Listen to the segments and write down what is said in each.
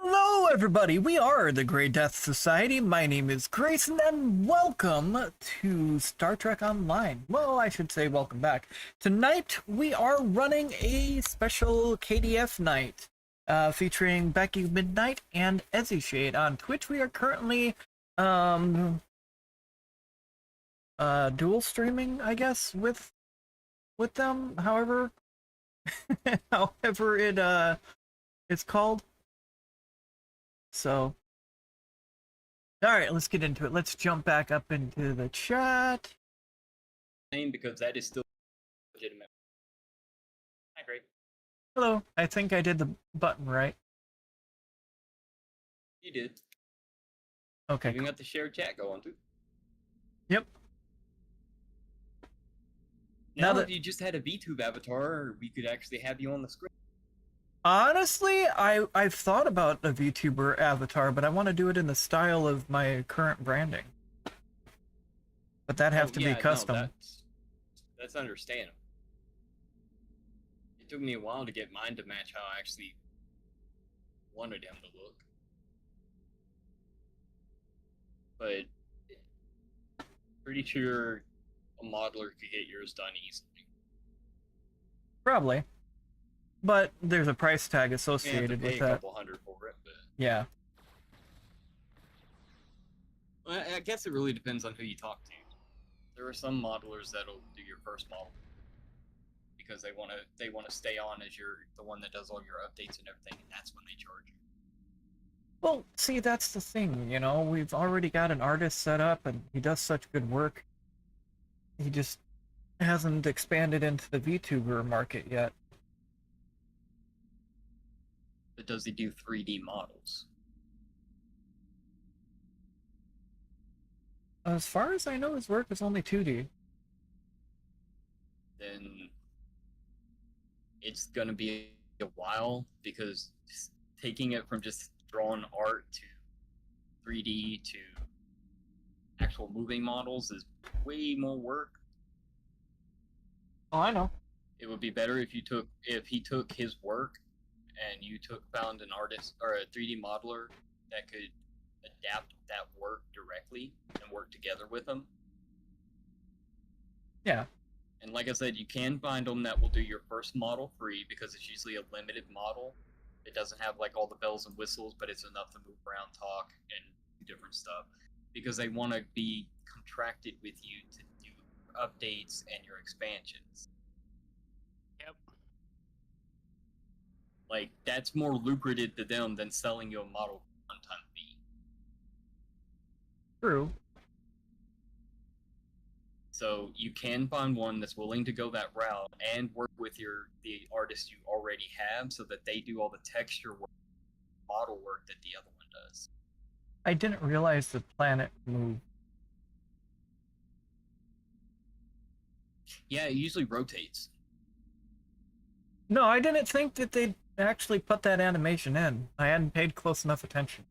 Hello, everybody. We are the Grey Death Society. My name is Greyson, and welcome to Star Trek Online. Well, I should say welcome back. Tonight, we are running a special KDF night featuring Becky Midnight and EzzyShade on Twitch. We are currently dual streaming, I guess, with them. However, it's called. So, alright, let's get into it. Let's jump back up into the chat. Because that is still legitimate. Hi, Greg. Hello. I think I did the button right. You did. Okay. You got the shared chat going too. Yep. Now that you just had a VTube avatar, we could actually have you on the screen. Honestly, I've thought about a VTuber avatar, but I want to do it in the style of my current branding. But that have to be custom. No, that's understandable. It took me a while to get mine to match how I actually wanted him to look. But pretty sure a modeler could get yours done easily. Probably. But there's a price tag associated with that. A couple $100 for it, but yeah. Well, I guess it really depends on who you talk to. There are some modelers that'll do your first model because they want to stay on as you're the one that does all your updates and everything, and that's when they charge you. Well, see, that's the thing, you know, we've already got an artist set up and he does such good work. He just hasn't expanded into the VTuber market yet. But does he do 3D models? As far as I know, his work is only 2D. Then it's gonna be a while, because taking it from just drawing art to 3D to actual moving models is way more work. Oh, I know. It would be better if he took his work and you found an artist or a 3D modeler that could adapt that work directly and work together with them. Yeah. And like I said, you can find them that will do your first model free, because it's usually a limited model. It doesn't have like all the bells and whistles, but it's enough to move around, talk, and do different stuff, because they want to be contracted with you to do updates and your expansions. Yep. Like, that's more lucrative to them than selling you a model for one-time fee. True. So you can find one that's willing to go that route and work with the artist you already have, so that they do all the texture work, model work that the other one does. I didn't realize the planet moved. Yeah, it usually rotates. No, I didn't think that they'd actually put that animation in. I hadn't paid close enough attention.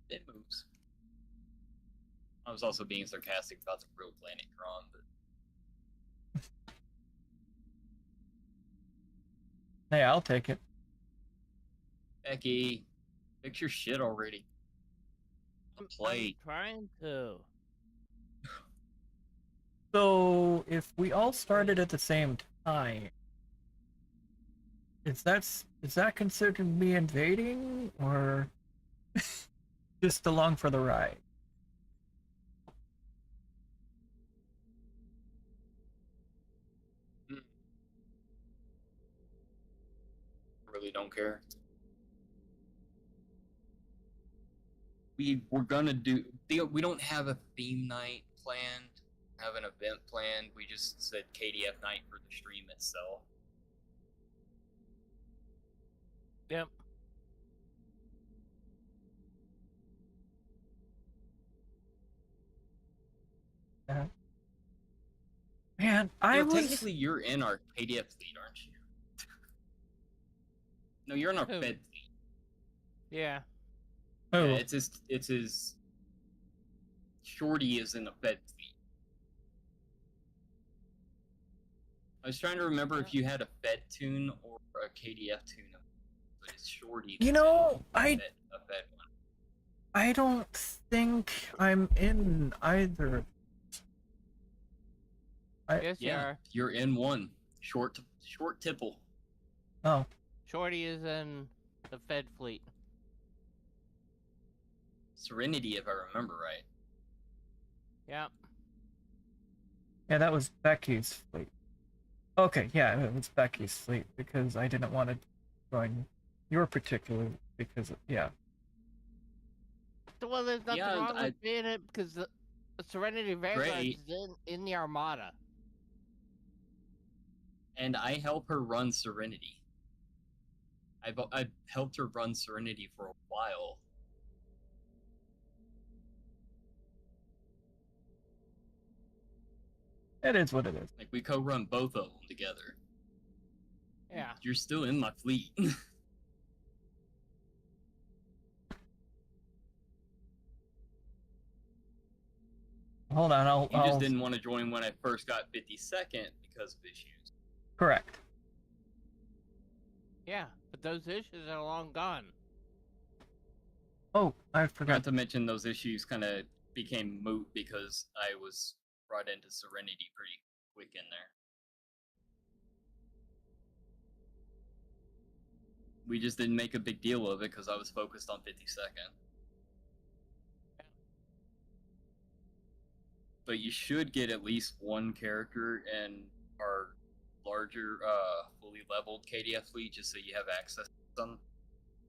It moves. I was also being sarcastic about the real planet drawn, but Hey, I'll take it. Becky, fix your shit already. I'm trying to. So, if we all started at the same time, is that considered me invading, or just along for the ride? Really don't care. We're gonna do. We don't have a theme night planned. Have an event planned. We just said KDF night for the stream itself. Yep. Man, technically you're in our KDF fleet, aren't you? No, you're in our Fed fleet. Yeah. Oh. Yeah, it's his. Shorty is in the Fed fleet. I was trying to remember if you had a Fed tune or a KDF tune but it's Shorty. You that's know, a fed one. I don't think I'm in either. Yes, you Yeah, are. you're in one. Short tipple. Oh, Shorty is in the Fed fleet. Serenity, if I remember right. Yep. yeah, that was Becky's fleet. Okay, yeah, it was Becky's fleet because I didn't want to join your particular because yeah. Well, there's nothing Yeah, wrong with being it because the Serenity Vanguard Great. is in the Armada. And I help her run Serenity. I've helped her run Serenity for a while. It is what it is. Like, we co-run both of them together. Yeah. You're still in my fleet. Hold on, You just didn't want to join when I first got 52nd because of issues. Correct. Yeah, but those issues are long gone. Oh, I forgot. Not to mention those issues kind of became moot because I was brought into Serenity pretty quick in there. We just didn't make a big deal of it because I was focused on 52nd. But you should get at least one character in our larger, fully leveled KDF fleet just so you have access to them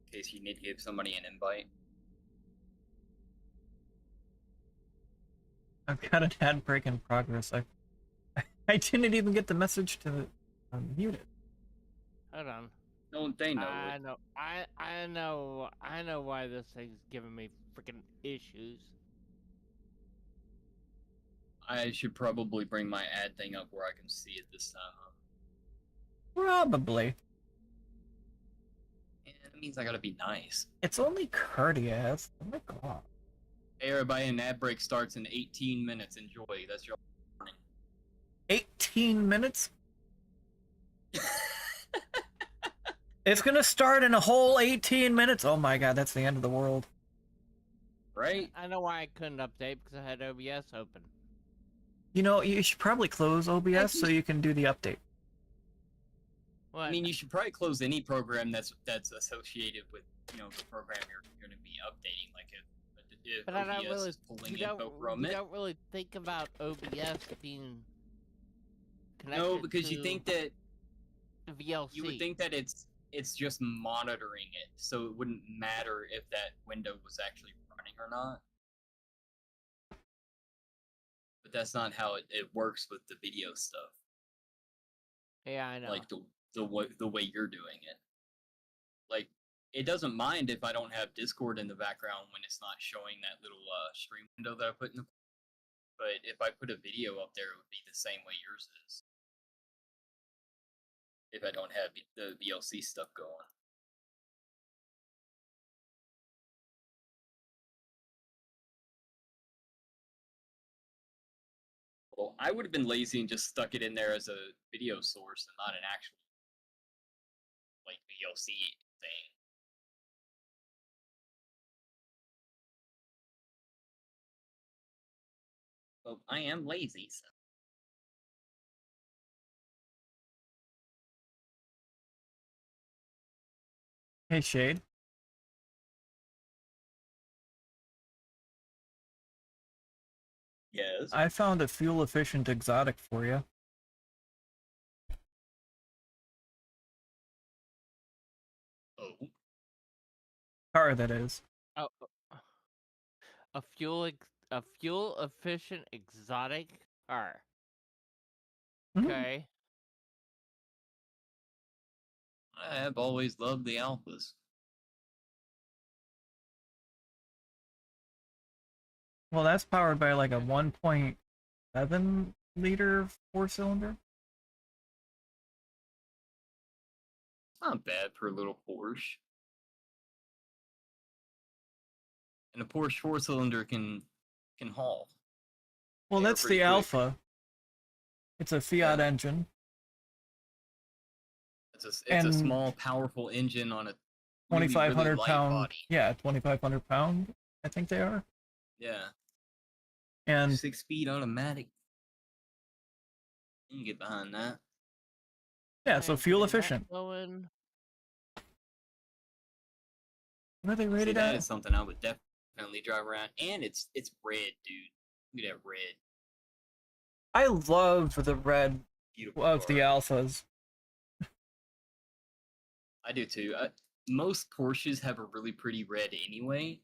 in case you need to give somebody an invite. I've got an ad break in progress. I didn't even get the message to mute it. Hold on. Don't they know I it? know. I know why this thing's giving me freaking issues. I should probably bring my ad thing up where I can see it this time. Probably. Yeah, that means I gotta be nice. It's only courteous. Oh my god. Hey everybody, an ad break starts in 18 minutes. Enjoy. That's your warning. 18 minutes? It's gonna start in a whole 18 minutes. Oh my god, that's the end of the world. Right? I know why I couldn't update because I had OBS open. You know, you should probably close OBS so you can do the update. What? I mean, you should probably close any program that's associated with, you know, the program you're going to be updating. Like if but I don't OBS really, is pulling you info from it. don't really think about OBS being connected No, because to you think that the VLC. you would think that it's just monitoring it, so it wouldn't matter if that window was actually running or not. But that's not how it works with the video stuff. Yeah, I know. Like the way you're doing it. Like, it doesn't mind if I don't have Discord in the background when it's not showing that little stream window that I put in the. But if I put a video up there, it would be the same way yours is. If I don't have the VLC stuff going. Well, I would have been lazy and just stuck it in there as a video source and not an actual, like, VLC thing. Well, I am lazy, so. Hey, Shade. Yes. I found a fuel-efficient exotic for you. Oh. Car, that is. Oh, a fuel efficient exotic car. Okay. I have always loved the Alphas. Well, that's powered by like a 1.7 liter 4-cylinder. Not bad for a little Porsche. And a Porsche 4-cylinder can haul. Well, They are that's pretty the quick. Alpha. It's a Fiat engine. It's a small, powerful engine on a really, 2,500 light pound. body. Yeah, 2,500 pound. I think they are. Yeah. And 6-speed automatic. You can get behind that. yeah, so And fuel getting that efficient. Going. What are they See, rated that at? is something I would definitely drive around. And it's red, dude. Look at that red. I love the red Beautiful of the car. alphas. I do too. Most Porsches have a really pretty red anyway,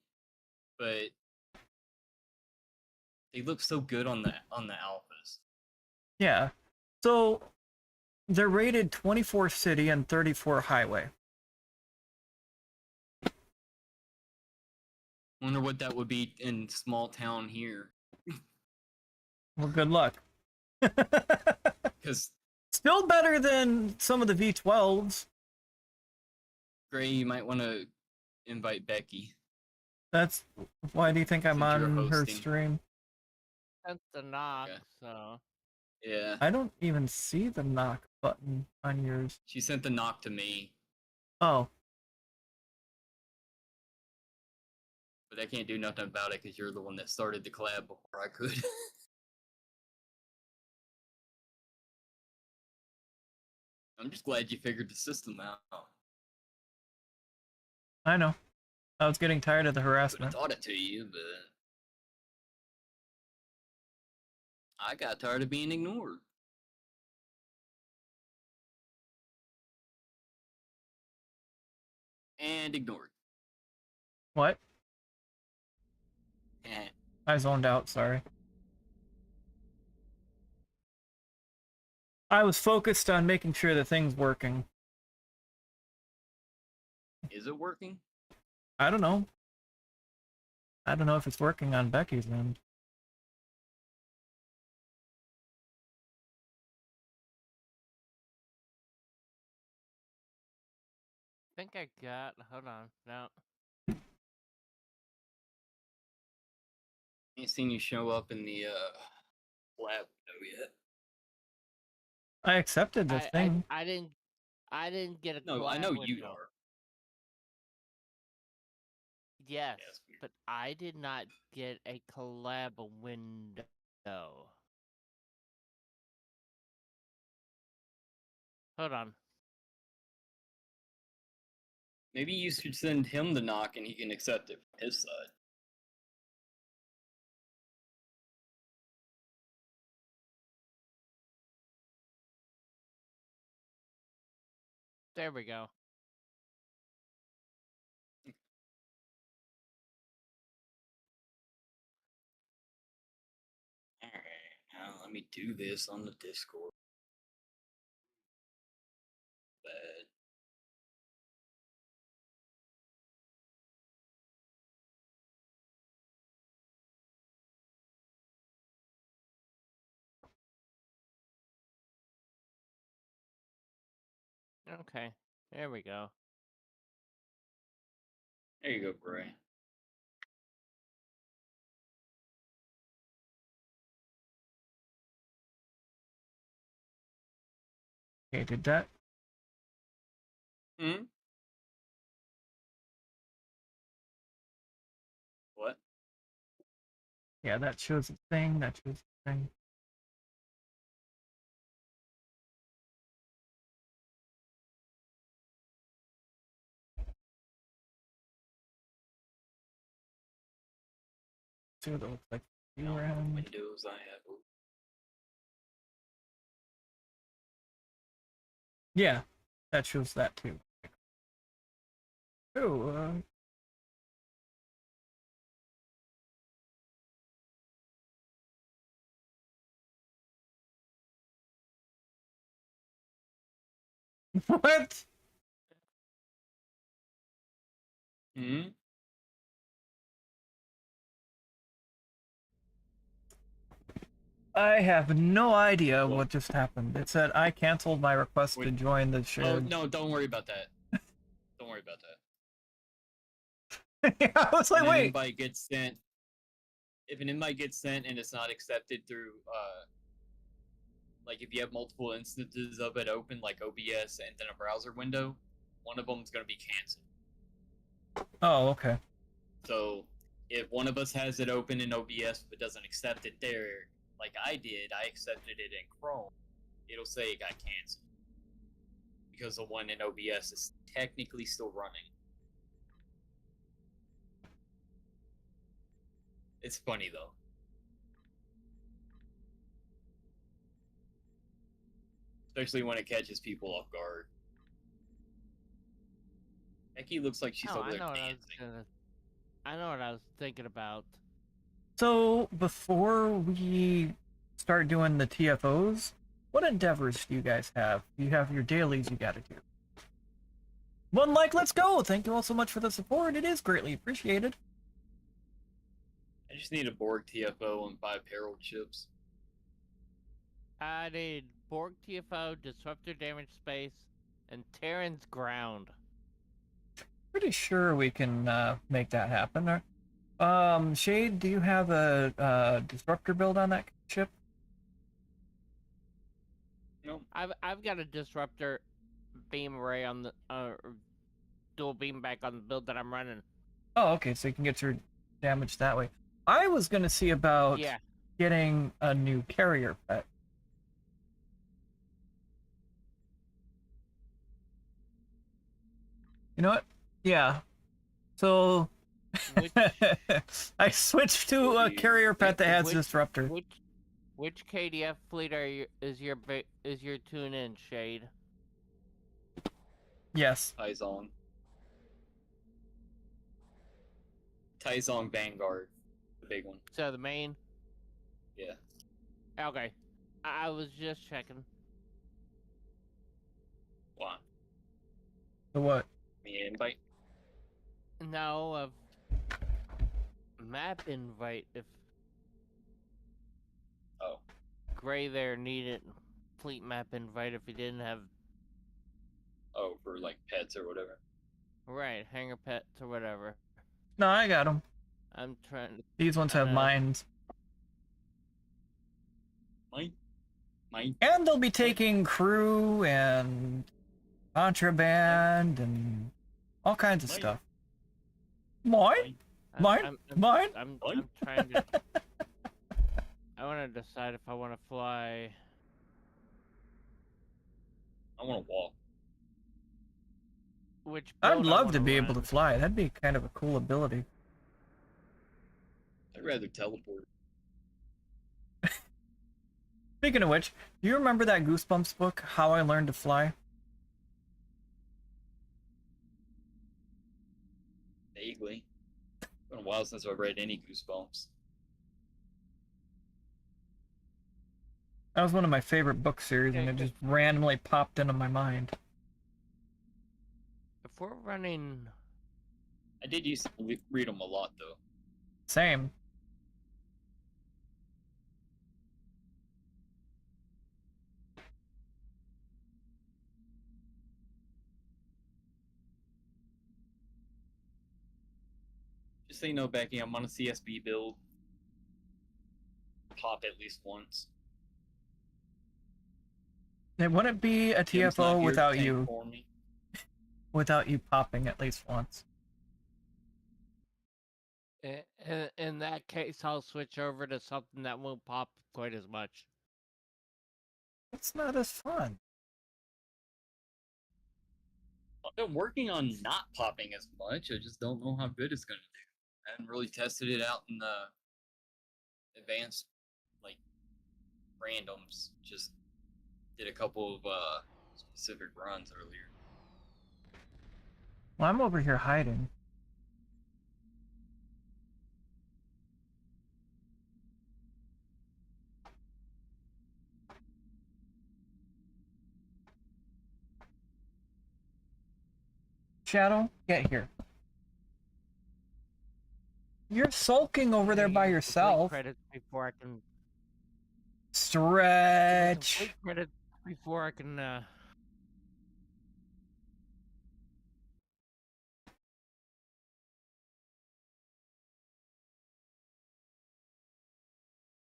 but they look so good on the alphas. Yeah. So they're rated 24 city and 34 highway. Wonder what that would be in small town here. Well, good luck. Because Still better than some of the V12s. Gray, you might want to invite Becky. That's why do you think I'm Since you're on her hosting. stream? That's the knock. Okay. So. Yeah. I don't even see the knock button on yours. She sent the knock to me, Oh, but I can't do nothing about it because you're the one that started the collab before I could. I'm just glad you figured the system out. I know. I was getting tired of the I would have harassment. taught it to you, but I got tired of being ignored. And ignored. What? Eh. I zoned out, sorry. I was focused on making sure the thing's working. Is it working? I don't know. I don't know if it's working on Becky's end. I think I got. Hold on. No. Ain't seen you show up in the lab window yet. I accepted the thing. I didn't. I didn't get a. No, I collab know you window. are. Yes, Yeah, it's weird. but I did not get a collab window. Hold on. Maybe you should send him the knock and he can accept it from his side. There we go. Alright, now let me do this on the Discord. Bad. Okay. There we go. There you go, Bray. Okay, did that? Hmm? What? Yeah, that shows the thing. That shows the thing. See what it looks like. You No, around. Windows I have. Open. Yeah, that shows that too. Oh, what? Hmm? I have no idea What? what just happened. It said I canceled my request to Wait. join the Oh, shared. no, don't worry about that. Don't worry about that. Yeah, I was like, When an wait. invite gets sent, if an invite gets sent and it's not accepted through, like if you have multiple instances of it open, like OBS and then a browser window, one of them is going to be canceled. Oh, okay. So if one of us has it open in OBS but doesn't accept it there, like I did, I accepted it in Chrome, it'll say it got canceled. Because the one in OBS is technically still running. It's funny though. Especially when it catches people off guard. Becky looks like she's Oh, over I there know what I was dancing. gonna. I know what I was thinking about. So before we start doing the TFOs, what endeavors do you guys have? You have your dailies you gotta do. One like, let's go! Thank you all so much for the support. It is greatly appreciated. I just need a Borg TFO and 5 Herald chips. I need Borg TFO, Disruptor Damage Space, and Terran's Ground. Pretty sure we can make that happen. Shade, do you have a disruptor build on that ship? No. I've got a Disruptor beam array on the dual beam back on the build that I'm running. Oh, okay, so you can get your damage that way. I was gonna see about getting a new carrier pet. You know what? Yeah. So I switched to a carrier pet that has disruptor. Which KDF fleet is your tune in, Shade? Yes. Taizong. Taizong Vanguard. The big one. So the main? Yeah. Okay. I was just checking. What? The what? The invite? No, map invite if Gray there needed fleet map invite if he didn't have. Oh, for like pets or whatever. Right, hangar pets or whatever. No, I got them. I'm trying to. These ones have mines. Mine. And they'll be taking crew and contraband and all kinds of stuff. Mine? Mine? I'm trying to. I want to decide if I want to fly. I want to walk. I'd love to be able to fly. That'd be kind of a cool ability. I'd rather teleport. Speaking of which, do you remember that Goosebumps book, How I Learned to Fly? Vaguely. It's been a while since I've read any Goosebumps. That was one of my favorite book series, and it just randomly popped into my mind. If we're running... I did used to read them a lot, though. Same. Just so you know, Becky, I'm on a CSB build. Pop at least once. It wouldn't be a TFO without you. Without you popping at least once. In that case, I'll switch over to something that won't pop quite as much. It's not as fun. I've been working on not popping as much. I just don't know how good it's going to do. I haven't really tested it out in the advanced, like, randoms. Just did a couple of specific runs earlier. Well, I'm over here hiding. Shadow, get here. You're sulking over there by yourself. Credits before I can stretch. Credits before I can.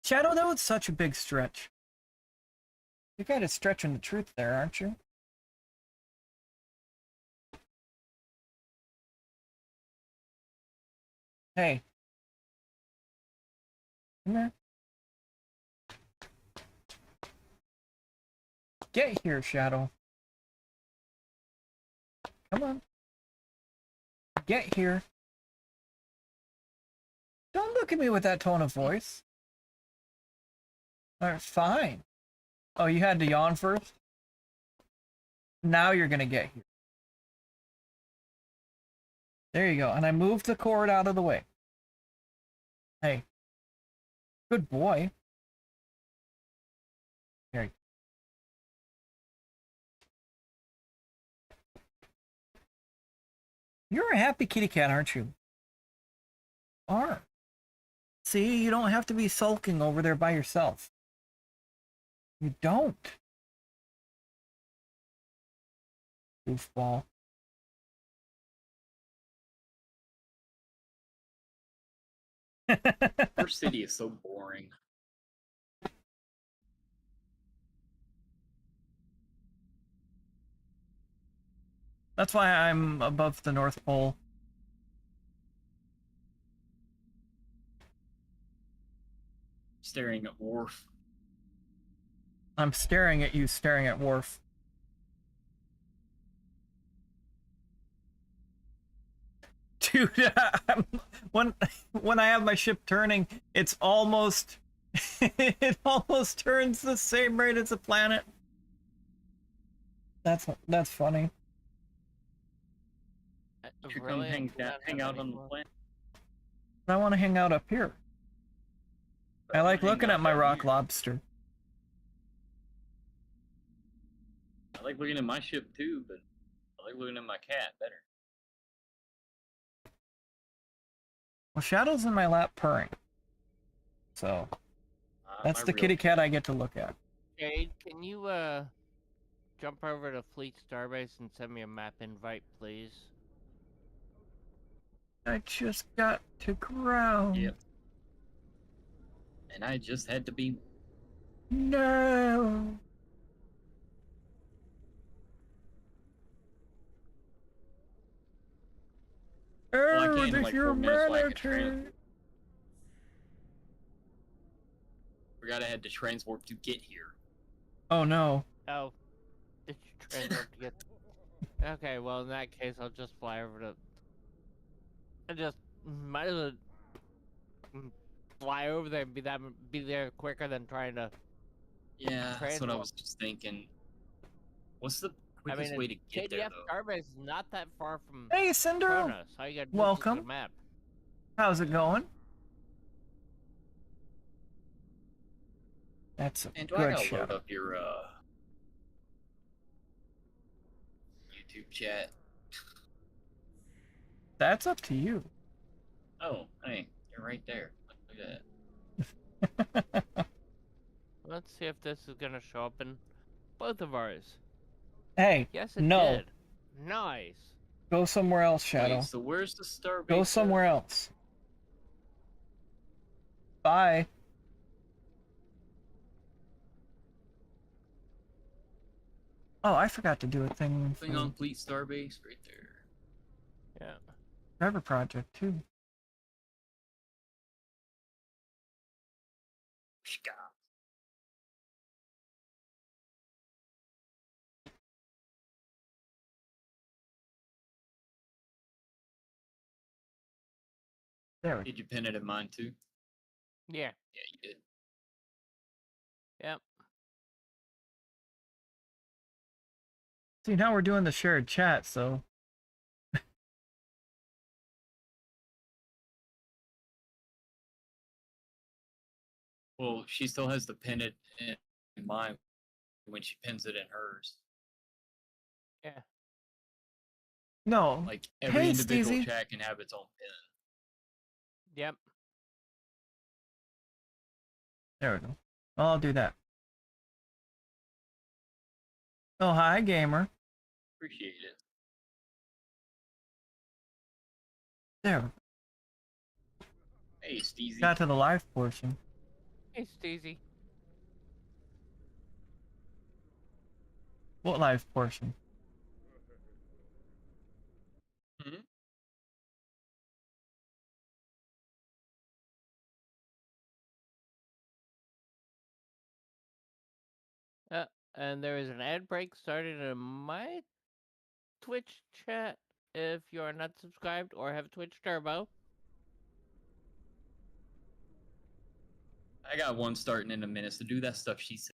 Shadow, that was such a big stretch. You're kind of stretching the truth there, aren't you? Hey. Come here. Get here, Shadow. Come on. Get here. Don't look at me with that tone of voice. Alright, fine. Oh, you had to yawn first? Now you're gonna get here. There you go. And I moved the cord out of the way. Hey. Good boy. There you go. You're a happy kitty cat, aren't you? Are. See, you don't have to be sulking over there by yourself. You don't. Goofball. Our city is so boring. That's why I'm above the North Pole. Staring at Wharf. I'm staring at you, staring at Worf. Dude, when I have my ship turning, it's almost it almost turns the same rate as a planet. That's funny. You should come hang out on the planet. I want to hang out up here. I like looking at my rock lobster. I like looking at my ship too, but I like looking at my cat better. Well, Shadow's in my lap purring. So, that's the kitty cat I get to look at. Jade, can you jump over to Fleet Starbase and send me a map invite, please? I just got to ground. Yep. And I just had to be. No. Well, I Oh, came in the like 4 minutes so I could humanity. Forgot I had to transport to get here. Oh no. Oh, did you transport to get? Okay, well in that case, I'll just fly over to. I just might as well fly over there and be there quicker than trying to. Yeah, that's what I was just thinking. What's the quickest way to get there, KDF though? Starbase is not that far from Hey, Cinder. Kronos. All you gotta do is Welcome. look at a map. How's it going? That's a And do I good gotta shot. load up your YouTube chat? That's up to you. Oh, hey, you're right there. Look at that. Let's see if this is gonna show up in both of ours. Hey, Yes, it no. did. Nice. Go somewhere else, Shadow. Wait, so where's the star base? Go somewhere else. Bye. Oh, I forgot to do a thing. Thing on Fleet Starbase right there. Yeah. Trevor Project too. Shka. There we go. Did you pin it in mine too? Yeah. Yeah, you did. Yep. See, now we're doing the shared chat, so. Well, she still has to pin it in mine when she pins it in hers. Yeah. No. Like every Hey, individual Steezy. chat can have its own pin. Yep. There we go. Well, I'll do that. Oh, hi, gamer. Appreciate it. There we go. Hey, Steezy. Got to the live portion. Hey, Steezy. What live portion? Hmm? And there is an ad break starting in my Twitch chat if you are not subscribed or have Twitch Turbo. I got one starting in a minute to do that stuff she said.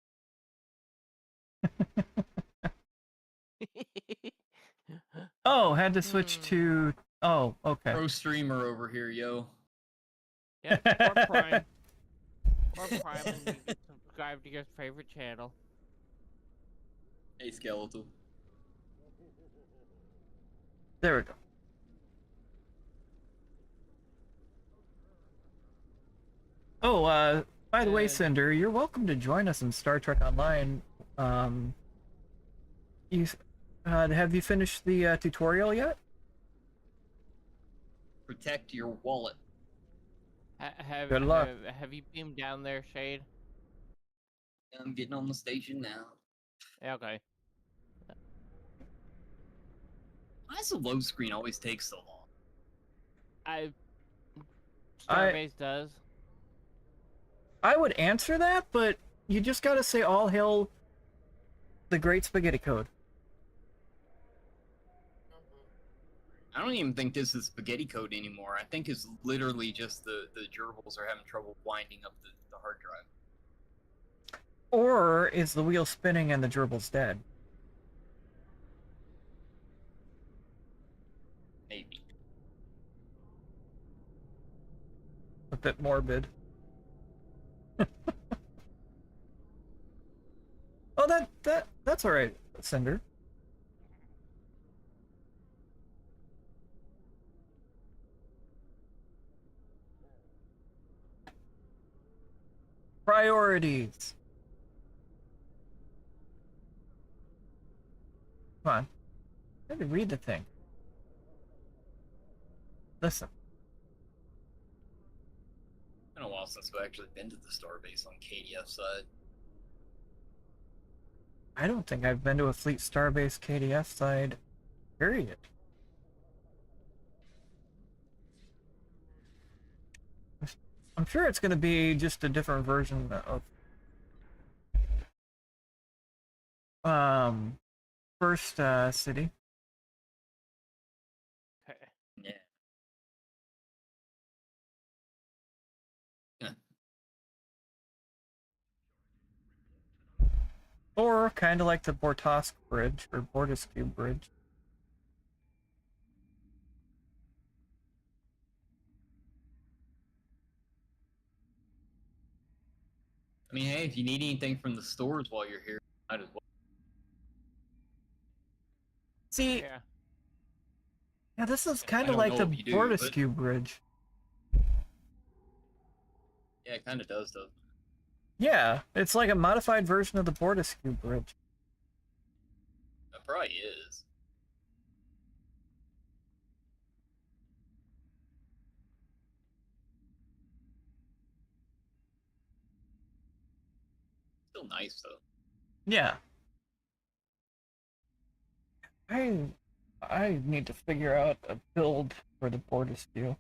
Oh, had to switch to. Oh, okay. Pro streamer over here, yo. Yep, or Prime. Or Prime, and you can subscribe to your favorite channel. Hey, Skeletal. There we go. Oh, by the way, Cinder, you're welcome to join us in Star Trek Online. You, have you finished the tutorial yet? Protect your wallet. Good luck. Have you beamed down there, Shade? I'm getting on the station now. Yeah, okay. Why does the load screen always take so long? Starbase does. I would answer that, but you just gotta say all hail the Great Spaghetti Code. I don't even think this is spaghetti code anymore. I think it's literally just the gerbils are having trouble winding up the hard drive. Or is the wheel spinning and the gerbil's dead? Maybe. A bit morbid. Oh, that's all right, Cinder. Priorities. Come on. I had to read the thing. Listen. It's been a while since we've actually been to the starbase on KDF side. I don't think I've been to a Fleet Starbase KDF side, period. I'm sure it's going to be just a different version of First City. Yeah. Or kind of like the Bortosk Bridge, or Bortiscu Bridge. I mean, hey, if you need anything from the stores while you're here, might as well. See, yeah, this is kind of like the Bortiscu Bridge. Yeah, it kind of does, though. Yeah, it's like a modified version of the Bortiscu Bridge. It probably is. Still nice, though. Yeah. I need to figure out a build for the Bortiscu.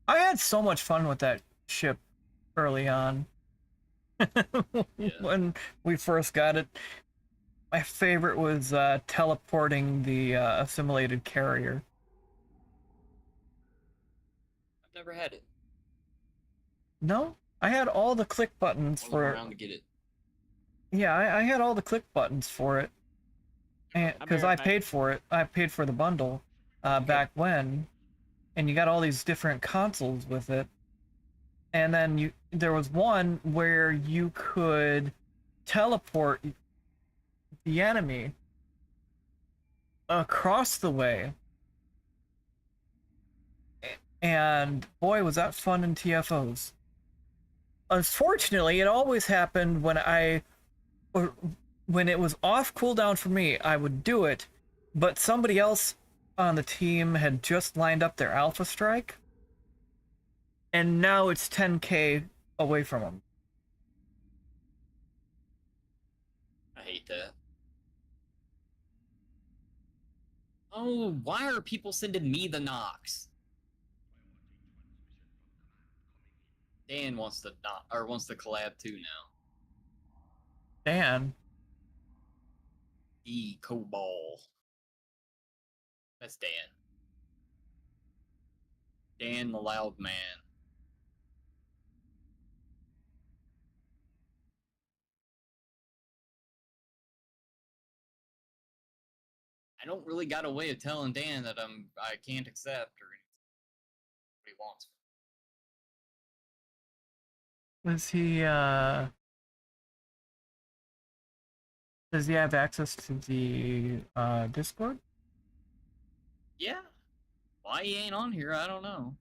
I had so much fun with that ship early on. When we first got it. My favorite was teleporting the assimilated carrier. I've never had it. No? I had all the click buttons for it. Around to get it. Yeah, I had all the click buttons for it. And because I paid for it. I paid for the bundle back when. And you got all these different consoles with it. And then there was one where you could teleport the enemy across the way. And boy, was that fun in TFOs. Unfortunately, it always happened when it was off cooldown for me, I would do it, but somebody else on the team had just lined up their alpha strike, and now it's 10k away from them. I hate that. Oh, why are people sending me the Nox? Dan wants to not, or wants to collab too now. Dan. Coball. That's Dan. Dan the loud man. I don't really got a way of telling Dan that I can't accept or anything what he wants. Does he have access to the Discord? Yeah. Why he ain't on here, I don't know.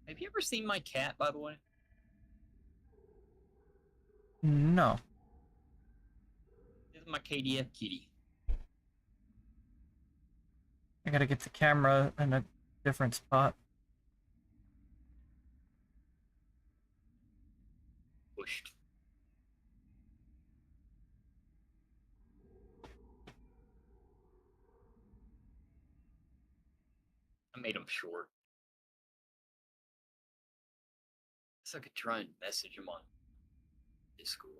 Have you ever seen my cat, by the way? No. This is my KDF kitty. I gotta get the camera in a different spot. Pushed. I made him short. Guess I could try and message him on Discord.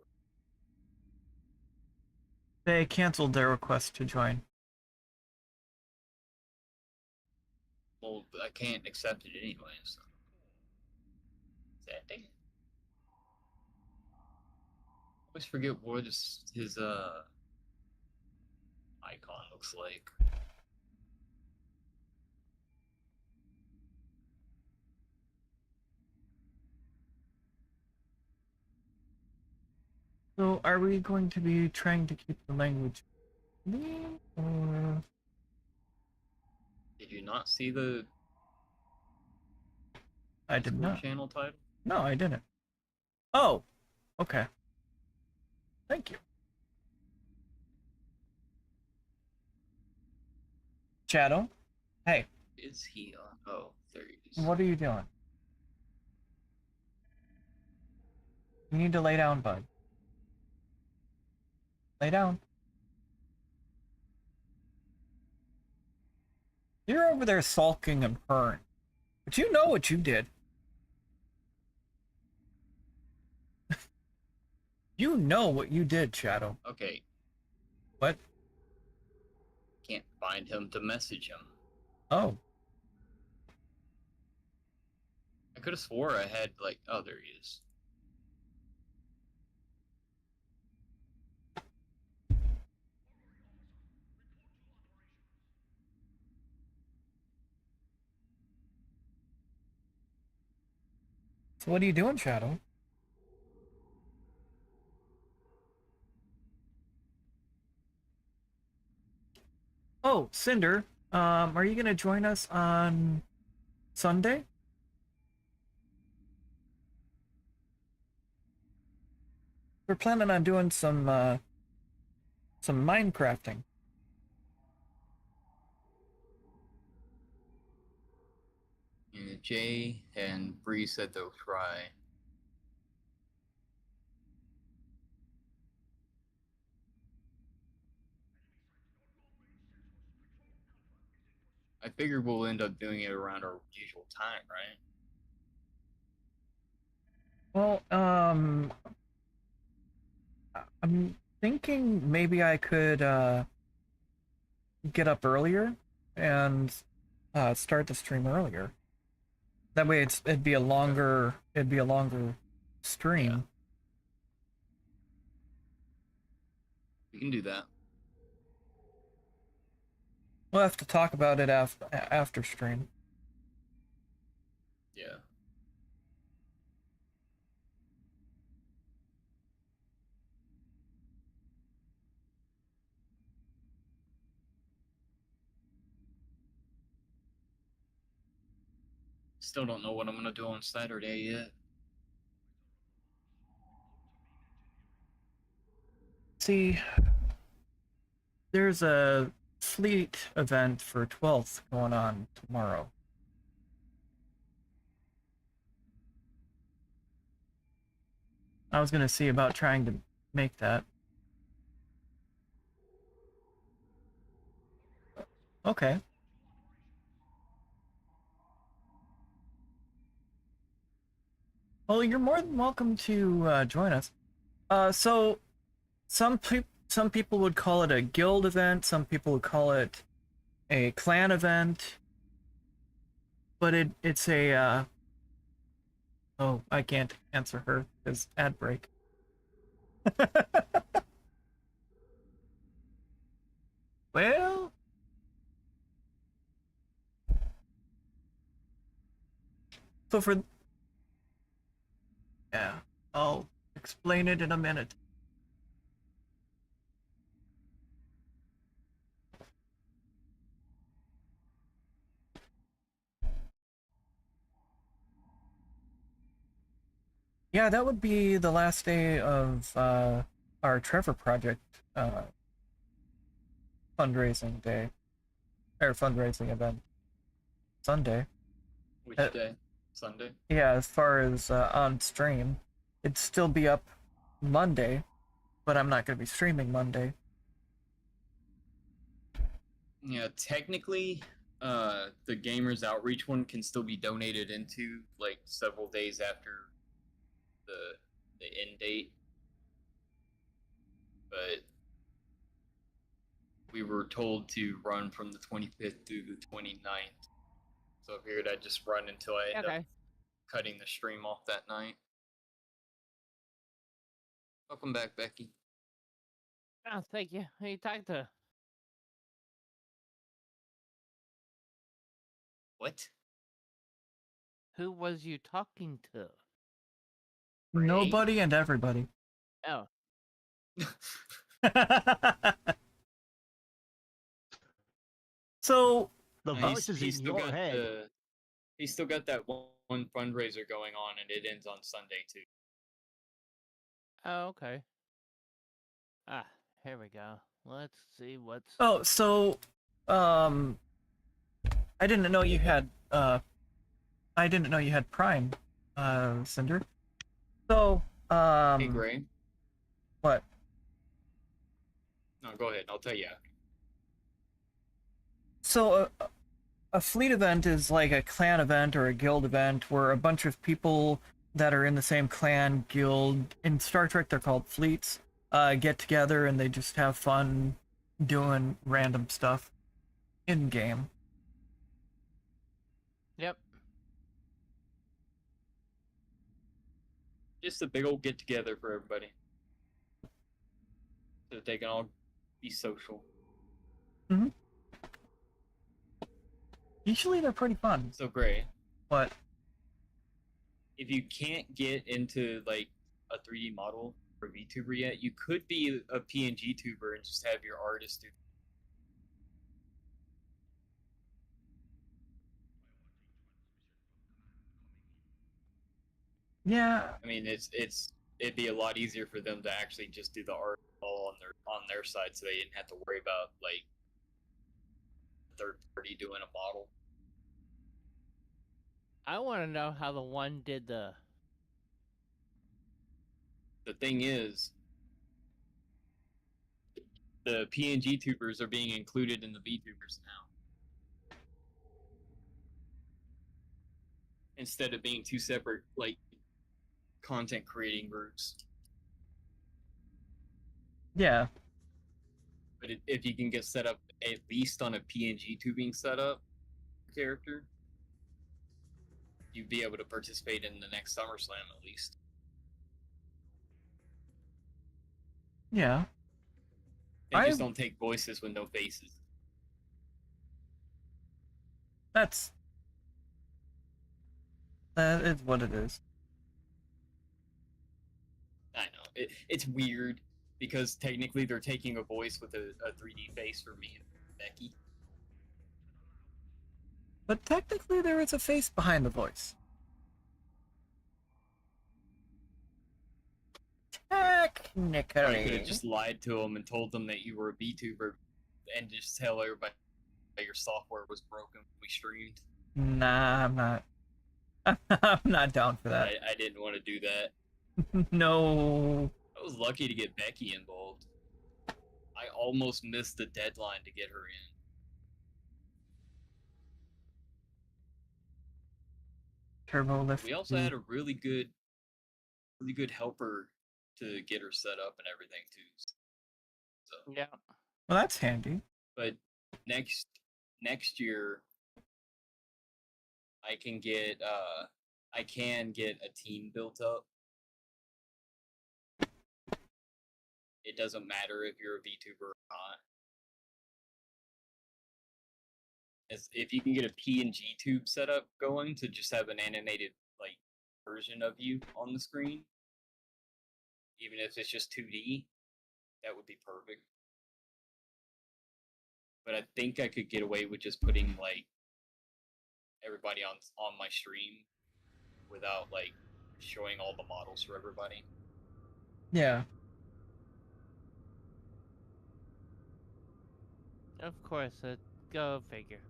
They canceled their request to join. Well, I can't accept it anyway, so. Sad thing. Always forget what his icon looks like. So, are we going to be trying to keep the language clean, or Did you not see the I did Discord not? channel title? No, I didn't. Oh, okay. Thank you. Shadow, hey, Is he on? Oh, there he is. what are you doing? You need to lay down, bud. Lay down. You're over there sulking and purring. But you know what you did. You know what you did, Shadow. Okay, What? can't find him to message him. Oh, I could have swore I had, like, oh, there he is. so what are you doing, Shadow? Oh, Cinder, are you gonna join us on Sunday? We're planning on doing some Minecrafting. And Jay and Bree said they'll try. I figured we'll end up doing it around our usual time, right? Well, I'm thinking maybe I could get up earlier and start the stream earlier. That way it'd be a longer stream. Yeah. We can do that. We'll have to talk about it after stream. Yeah. Still don't know what I'm gonna do on Saturday yet. See, there's a fleet event for 12th going on tomorrow. I was gonna see about trying to make that. Okay. Well, you're more than welcome to join us. So some people would call it a guild event. Some people would call it a clan event. But it's a oh, I can't answer her because ad break. Well, so for yeah, I'll explain it in a minute. Yeah, that would be the last day of our Trevor Project fundraising day or fundraising event. Sunday. Which Uh, day? Sunday? Yeah, as far as on stream, it'd still be up Monday, but I'm not going to be streaming Monday. Yeah, technically, the Gamers Outreach one can still be donated into like several days after the end date. But we were told to run from the 25th through the 29th. So I figured I'd just run until I end up cutting the stream off that night. Welcome back, Becky. Oh, thank you. Who you talking to? What? Who was you talking to? Nobody and everybody. Oh. So The voice is in your head. He's still got that one fundraiser going on, and it ends on Sunday too. Oh, okay. Ah, here we go. Let's see what's. oh, so I didn't know you had Prime, Cinder. So Hey, Gray. what? No, go ahead. I'll tell you. So a fleet event is like a clan event or a guild event where a bunch of people that are in the same clan, guild, in Star Trek they're called fleets, get together and they just have fun doing random stuff in game. Yep. Just a big old get together for everybody, so that they can all be social. Mm-hmm. Usually they're pretty fun. So, Gray, But if you can't get into like a 3D model for VTuber yet, you could be a PNG tuber and just have your artist do. yeah, I mean, it'd be a lot easier for them to actually just do the art all on their side, so they didn't have to worry about like third party doing a model. I want to know how the one did the. The thing is, the PNG tubers are being included in the VTubers now, instead of being two separate like content creating groups. yeah. But if you can get set up at least on a PNG tubing setup character, you'd be able to participate in the next SummerSlam at least. Yeah. They just don't take voices with no faces. That is what it is. I know. It's weird because technically they're taking a voice with a 3D face for me and Becky. But technically there is a face behind the voice. Technically. Or you could have just lied to them and told them that you were a VTuber and just tell everybody that your software was broken when we streamed. Nah, I'm not. I'm not down for that. I didn't want to do that. No. I was lucky to get Becky involved. I almost missed the deadline to get her in. Turbo lift. We also had a really good really good helper to get her set up and everything too. So Yeah. Well, that's handy. but next year I can get a team built up. It doesn't matter if you're a VTuber or not. If you can get a PNG tube setup going to just have an animated like version of you on the screen, even if it's just 2D, that would be perfect. But I think I could get away with just putting like everybody on my stream without like showing all the models for everybody. Yeah. Of course, go figure.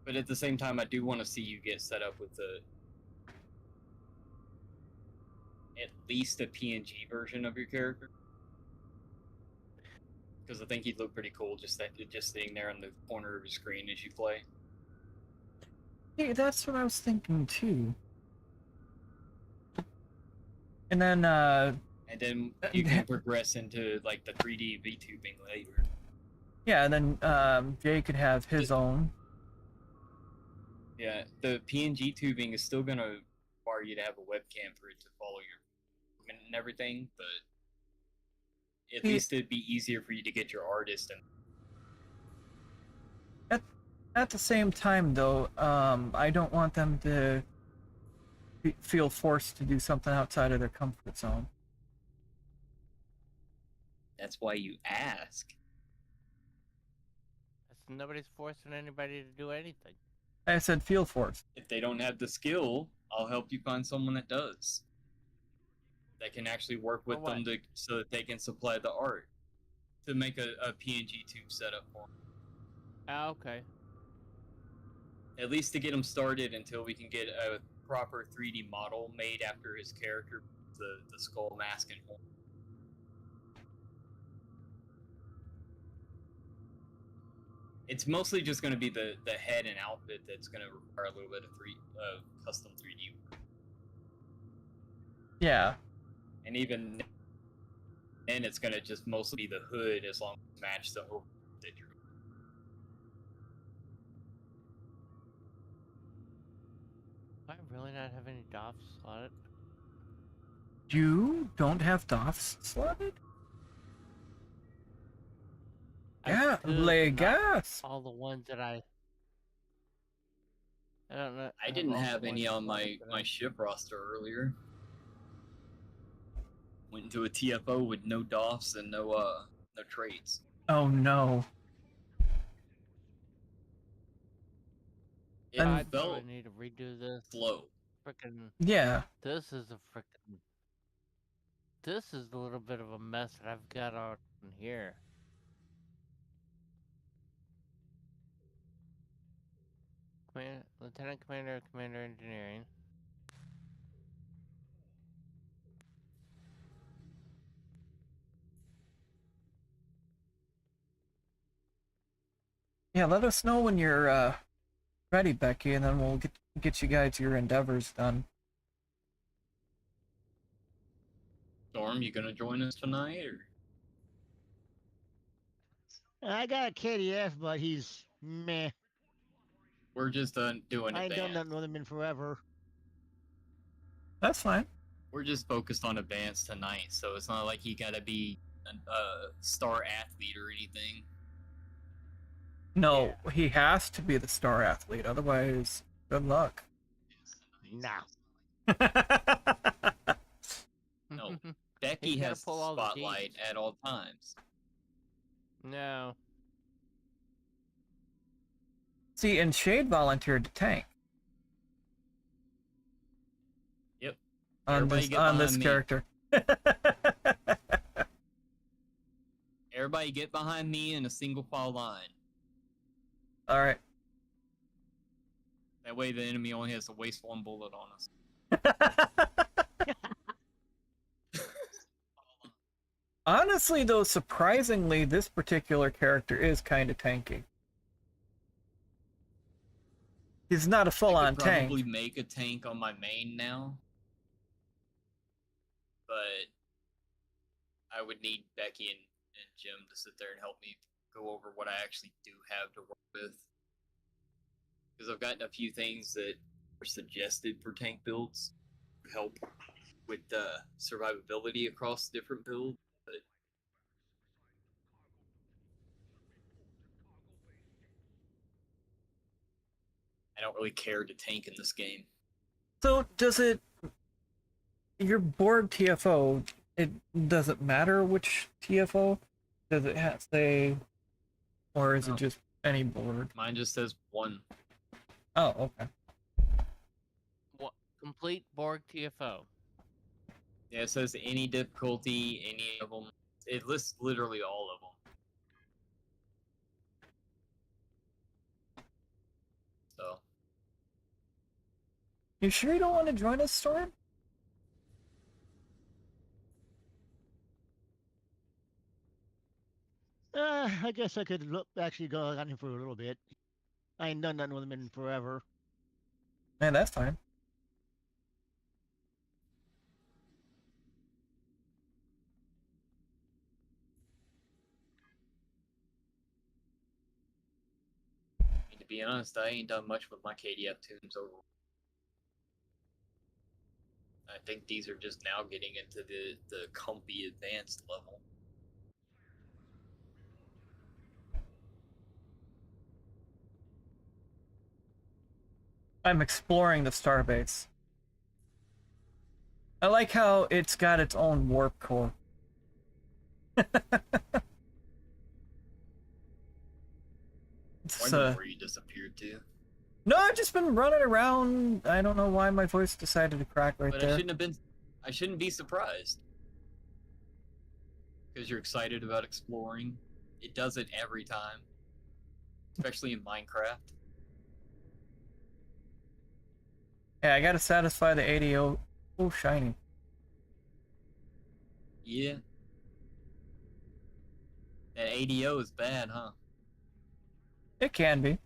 But at the same time, I do want to see you get set up with at least a PNG version of your character, because I think he'd look pretty cool just sitting there in the corner of your screen as you play. Hey, that's what I was thinking too. And then you can progress into like the 3D VTubing later. Yeah, and then Jay could have his own. Yeah, the PNG tubing is still gonna require you to have a webcam for it to follow your movement and everything, but at least it'd be easier for you to get your artist and. At the same time, though, I don't want them to feel forced to do something outside of their comfort zone. That's why you ask. Nobody's forcing anybody to do anything. I said feel forced. If they don't have the skill, I'll help you find someone that does. That can actually work with them so that they can supply the art to make a PNG tube setup for them. Oh, okay. At least to get him started until we can get a proper 3D model made after his character, the skull, mask, and horn. It's mostly just going to be the head and outfit that's going to require a little bit of custom 3D work. Yeah. And even then, it's going to just mostly be the hood as long as you match the overall that you're. Do I really not have any DOFs slotted? You don't have DOFs slotted? Yeah, Legas. All the ones that I don't know. I didn't have any on my ship roster earlier. Went into a TFO with no DOFs and no traits. Oh no. It felt I need to redo this. slow. Frickin'. Yeah. This is a little bit of a mess that I've got out in here. Lieutenant Commander, Commander Engineering. Yeah, let us know when you're ready, Becky, and then we'll get you guys your endeavors done. Storm, you gonna join us tonight, or? I got a KDF, but he's meh. We're just doing I ain't done advanced. nothing with him in forever. That's fine. We're just focused on advanced tonight, so it's not like you gotta be a star athlete or anything. No, he has to be the star athlete, otherwise, good luck. Nah. No, Becky He's gotta has the pull all the spotlight deeds. at all times. No. See, and Shade volunteered to tank. Yep. On Everybody get this behind me. character. Everybody get behind me in a single file line. All right. That way the enemy only has to waste one bullet on us. Honestly, though, surprisingly, this particular character is kind of tanky. He's not a full-on I could probably tank. make a tank on my main now. but I would need Becky and Jim to sit there and help me go over what I actually do have to work with. Because I've gotten a few things that were suggested for tank builds to help with survivability across different builds, but I don't really care to tank in this game. So does it? Your Borg TFO. It does it matter which TFO? Does it say, or is No. it just any board? Mine just says 1. Oh, okay. What complete Borg TFO? Yeah, it says any difficulty, any of them. It lists literally all of them. So, You sure you don't want to join us, Storm? I guess I could actually go on him for a little bit. I ain't done nothing with him in forever. Man, that's fine. to be honest, I ain't done much with my KDF tunes overall. I think these are just now getting into the comfy advanced level. I'm exploring the starbase. I like how it's got its own warp core. Wondering where you disappeared to. No, I've just been running around. I don't know why my voice decided to crack right But there. I shouldn't be surprised. Because you're excited about exploring. It does it every time. Especially in Minecraft. Yeah, I gotta satisfy the ADO. Oh, shiny. Yeah. That ADO is bad, huh? It can be.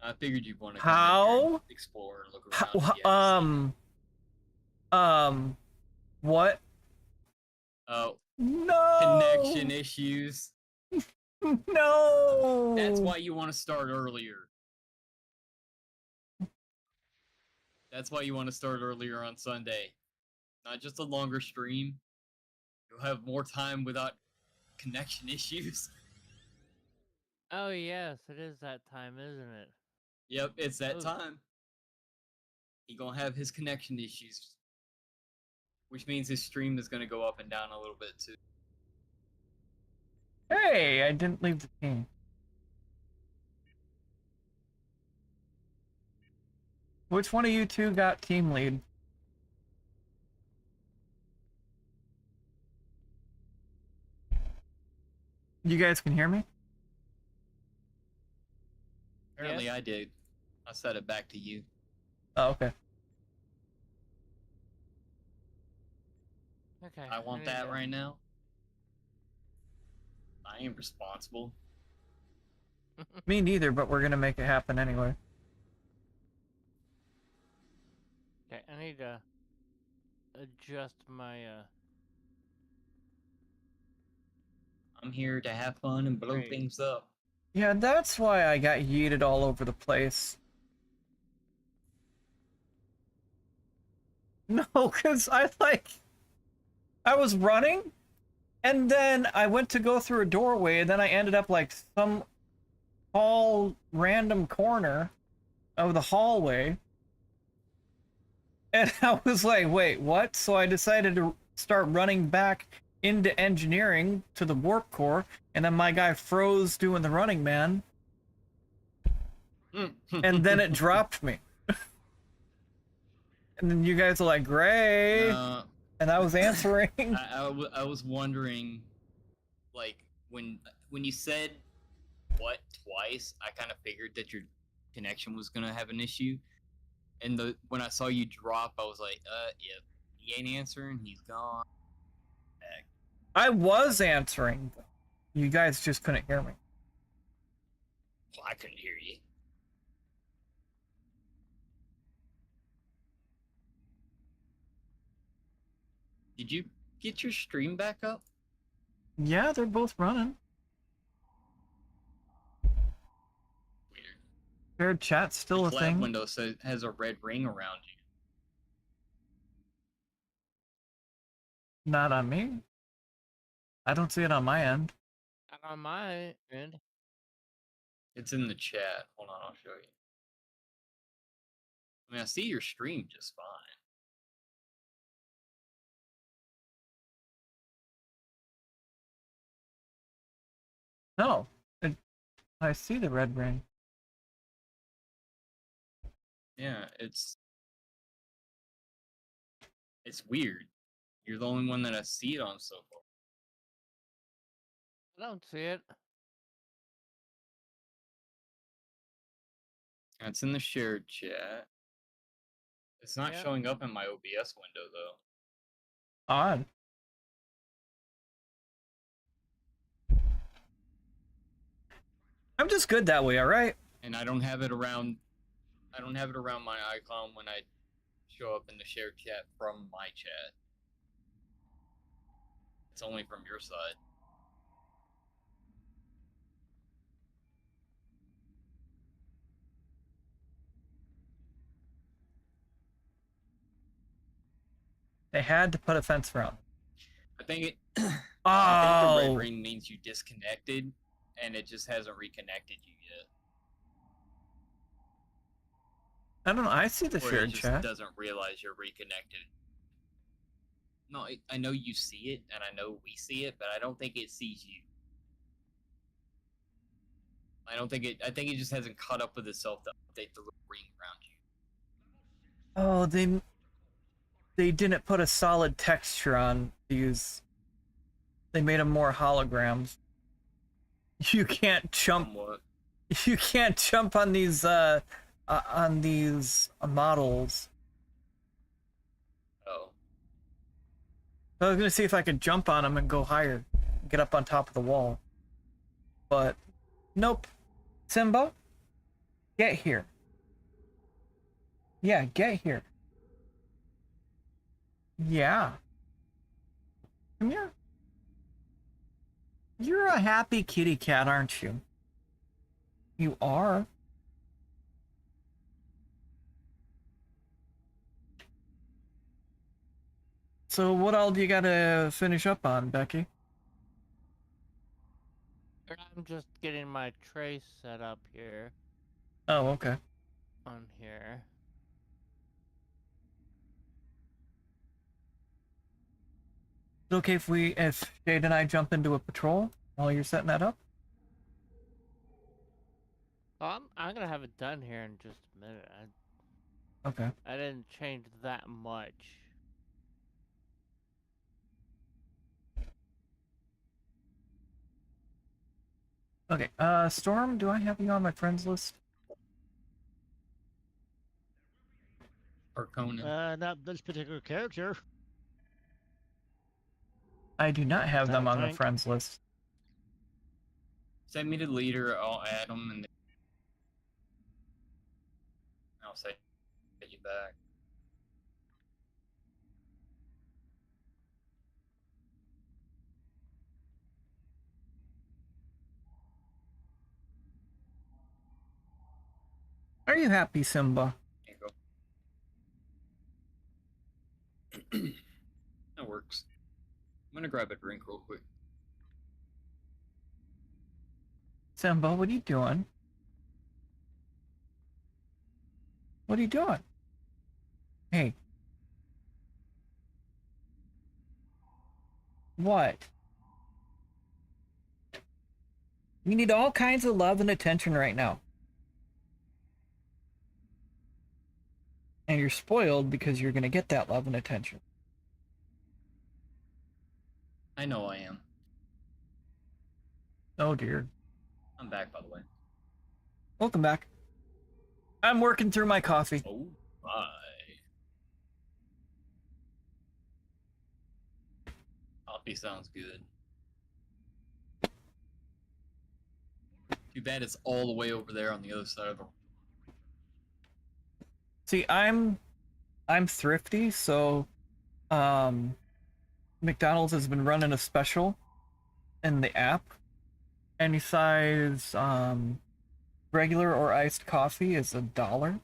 I figured you'd want to How? explore and look around. if you had to see. What? Oh, No! connection issues. No! That's why you want to start earlier. That's why you want to start earlier on Sunday. Not just a longer stream. You'll have more time without connection issues. Oh yes, it is that time, isn't it? Yep, it's that Oh. time. He gonna have his connection issues. Which means his stream is gonna go up and down a little bit too. Hey, I didn't leave the team. Which one of you two got team lead? You guys can hear me? Apparently Yes. I did. I set it back to you. Oh, okay. Okay. I want need that to- right now. I ain't responsible. Me neither, but we're gonna make it happen anyway. Okay, I need to adjust my I'm here to have fun and blow Great. things up. Yeah, that's why I got yeeted all over the place. No, because I was running, and then I went to go through a doorway, and then I ended up like some tall random corner of the hallway. And I was like, wait, what? So I decided to start running back into engineering to the warp core, and then my guy froze doing the running man, and then it dropped me. And then you guys are like, Gray, and I was answering. I was wondering, like, when you said what twice, I kind of figured that your connection was gonna have an issue. And when I saw you drop, I was like, yep, he ain't answering, he's gone. Back. I was answering. You guys just couldn't hear me. Well, I couldn't hear you. Did you get your stream back up? Yeah, they're both running. Weird. Shared chat's still The a collab thing. window has a red ring around you. Not on me. I don't see it on my end. Not on my end. It's in the chat. Hold on, I'll show you. I mean, I see your stream just fine. No, I see the red ring. Yeah, it's weird. You're the only one that I see it on so far. I don't see it. It's in the shared chat. It's not Yeah. showing up in my OBS window though. Odd. I'm just good that way, all right? And I don't have it around my icon when I show up in the shared chat from my chat. It's only from your side. They had to put a fence around. I think it Oh, I think the red ring means you disconnected and it just hasn't reconnected you yet. I don't know. I see the Or it shared just chat. doesn't realize you're reconnected. No, I know you see it and I know we see it, but I don't think it sees you. I think it just hasn't caught up with itself to update the little ring around you. Oh, they didn't put a solid texture on these. They made them more holograms. You can't jump. Somewhat. You can't jump on these models. Oh. I was gonna see if I could jump on them and go higher, get up on top of the wall. But nope. Simba, get here. Yeah, get here. Yeah. Come here. You're a happy kitty cat, aren't you? You are. So what all do you gotta finish up on, Becky? I'm just getting my tray set up here Oh, okay. on here. Is it okay if Shade and I jump into a patrol while you're setting that up? Well, I'm gonna have it done here in just a minute. Okay. I didn't change that much. Okay, Storm, do I have you on my friends list? Or Conan. Not this particular character. I do not have them on the Frank. friends list. Send me to the leader, I'll add them, and then I'll say get you back. Are you happy, Simba? Here you go. That works. I'm gonna grab a drink real quick. Simba, what are you doing? What are you doing? Hey. What? You need all kinds of love and attention right now. And you're spoiled because you're gonna get that love and attention. I know I am. Oh dear. I'm back, by the way. Welcome back. I'm working through my coffee. Oh my. Coffee sounds good. Too bad it's all the way over there on the other side of the. See, I'm thrifty, so McDonald's has been running a special in the app. Any size regular or iced coffee is $1.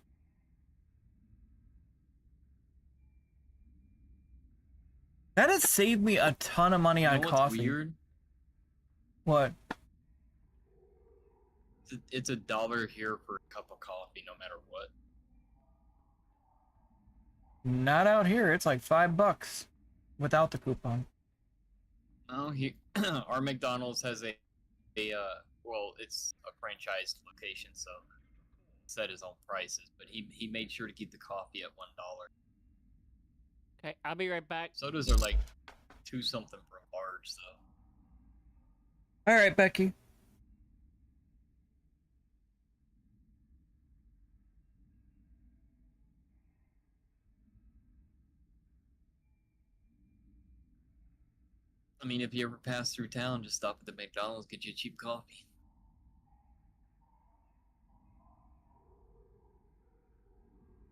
That has saved me a ton of money You know on what's coffee. weird? What? It's $1 here for a cup of coffee, no matter what. Not out here. It's like $5 without the coupon. Oh, our McDonald's has a well, it's a franchised location, so set his own prices. But he made sure to keep the coffee at $1. Okay, I'll be right back. Sodas are like 2 something for a large, so. All right, Becky. I mean, if you ever pass through town, just stop at the McDonald's, get you a cheap coffee.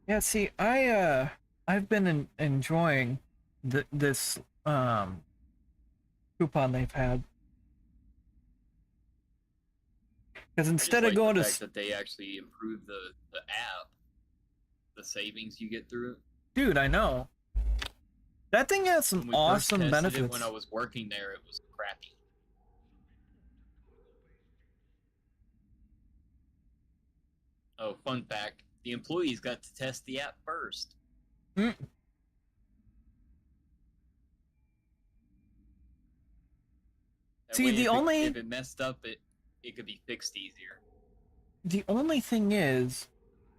Yeah, see, I've been enjoying this coupon they've had. Because instead of going the to fact that they actually improved the app, the savings you get through it. dude, I know. That thing has some When we first awesome tested benefits. it when I was working there, it was crappy. Oh, fun fact: the employees got to test the app first. Mm. That See, way the only if it messed up, it could be fixed easier. the only thing is,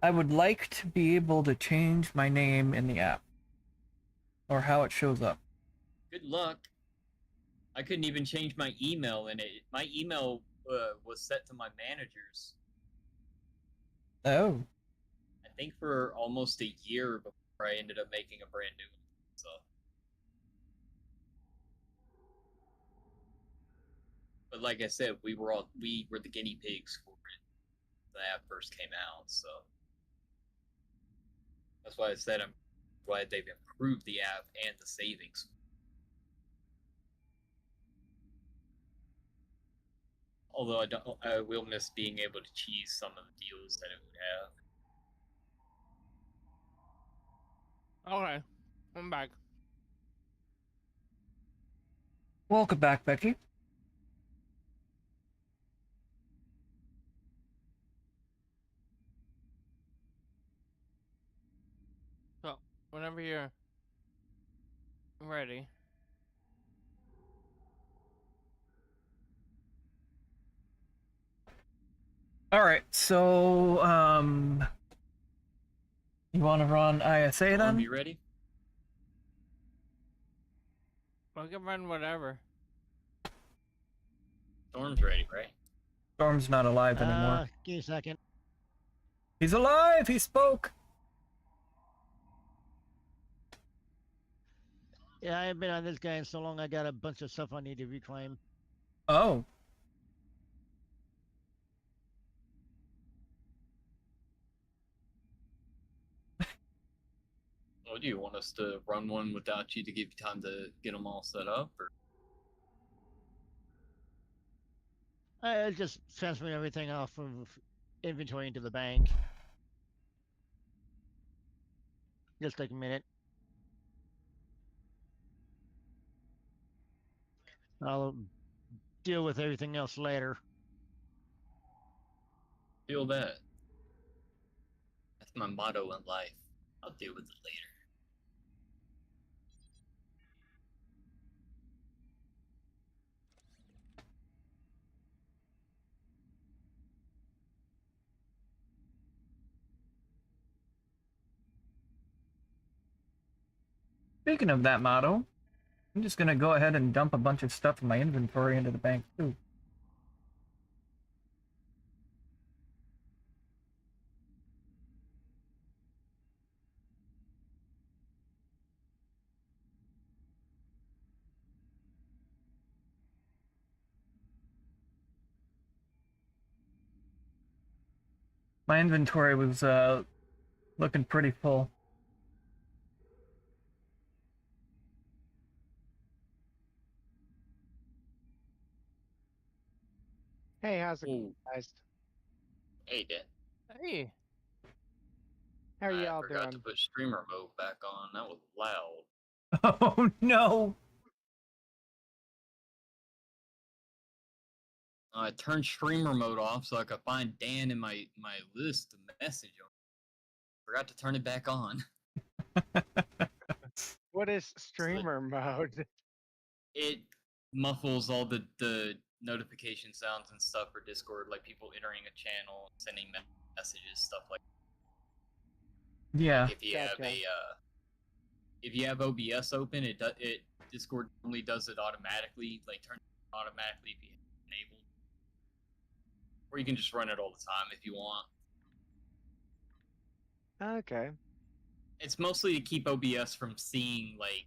I would like to be able to change my name in the app, or how it shows up. Good luck. I couldn't even change my email in it. My email was set to my manager's. Oh. I think for almost a year before I ended up making a brand new one. So. But like I said, we were the guinea pigs for it. The app first came out, so that's why I said I'm glad they've improved the app and the savings. Although I will miss being able to cheese some of the deals that it would have. Okay, I'm back. Welcome back, Becky. So, whenever you're ready. All right, so you want to run ISA then? You ready? I can run whatever. Storm's ready, right? Storm's not alive anymore. Give me a second. He's alive. He spoke. Yeah, I haven't been on this guy in so long. I got a bunch of stuff I need to reclaim. Oh. Oh, do you want us to run one without you to give you time to get them all set up, or? I just transfer everything off of inventory into the bank. Just take a minute. I'll deal with everything else later. Feel that. That's my motto in life. I'll deal with it later. Speaking of that motto, I'm just gonna go ahead and dump a bunch of stuff in my inventory into the bank too. My inventory was looking pretty full. Hey, how's it going, Oh, guys? hey, Dan. Hey, How are I y'all forgot to doing? put streamer mode back on. That was loud. Oh no! I turned streamer mode off so I could find Dan in my list to message him. Forgot to turn it back on. What is streamer mode? It muffles all the notification sounds and stuff for Discord, like people entering a channel, sending messages, stuff like. Yeah. If you have Gotcha. if you have OBS open, it Discord only does it automatically, like turns it automatically if you have it enabled, or you can just run it all the time if you want. Okay. It's mostly to keep OBS from seeing like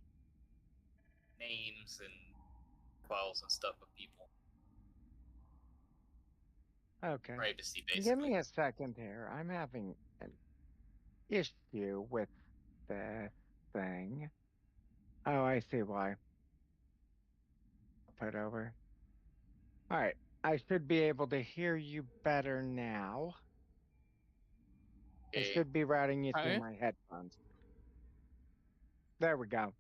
names and files and stuff of people. Okay. Privacy, Give basically. me a second here. I'm having an issue with the thing. Oh, I see why. Put over. All right. I should be able to hear you better now. I Okay. should be routing you through Hey. my headphones. There we go.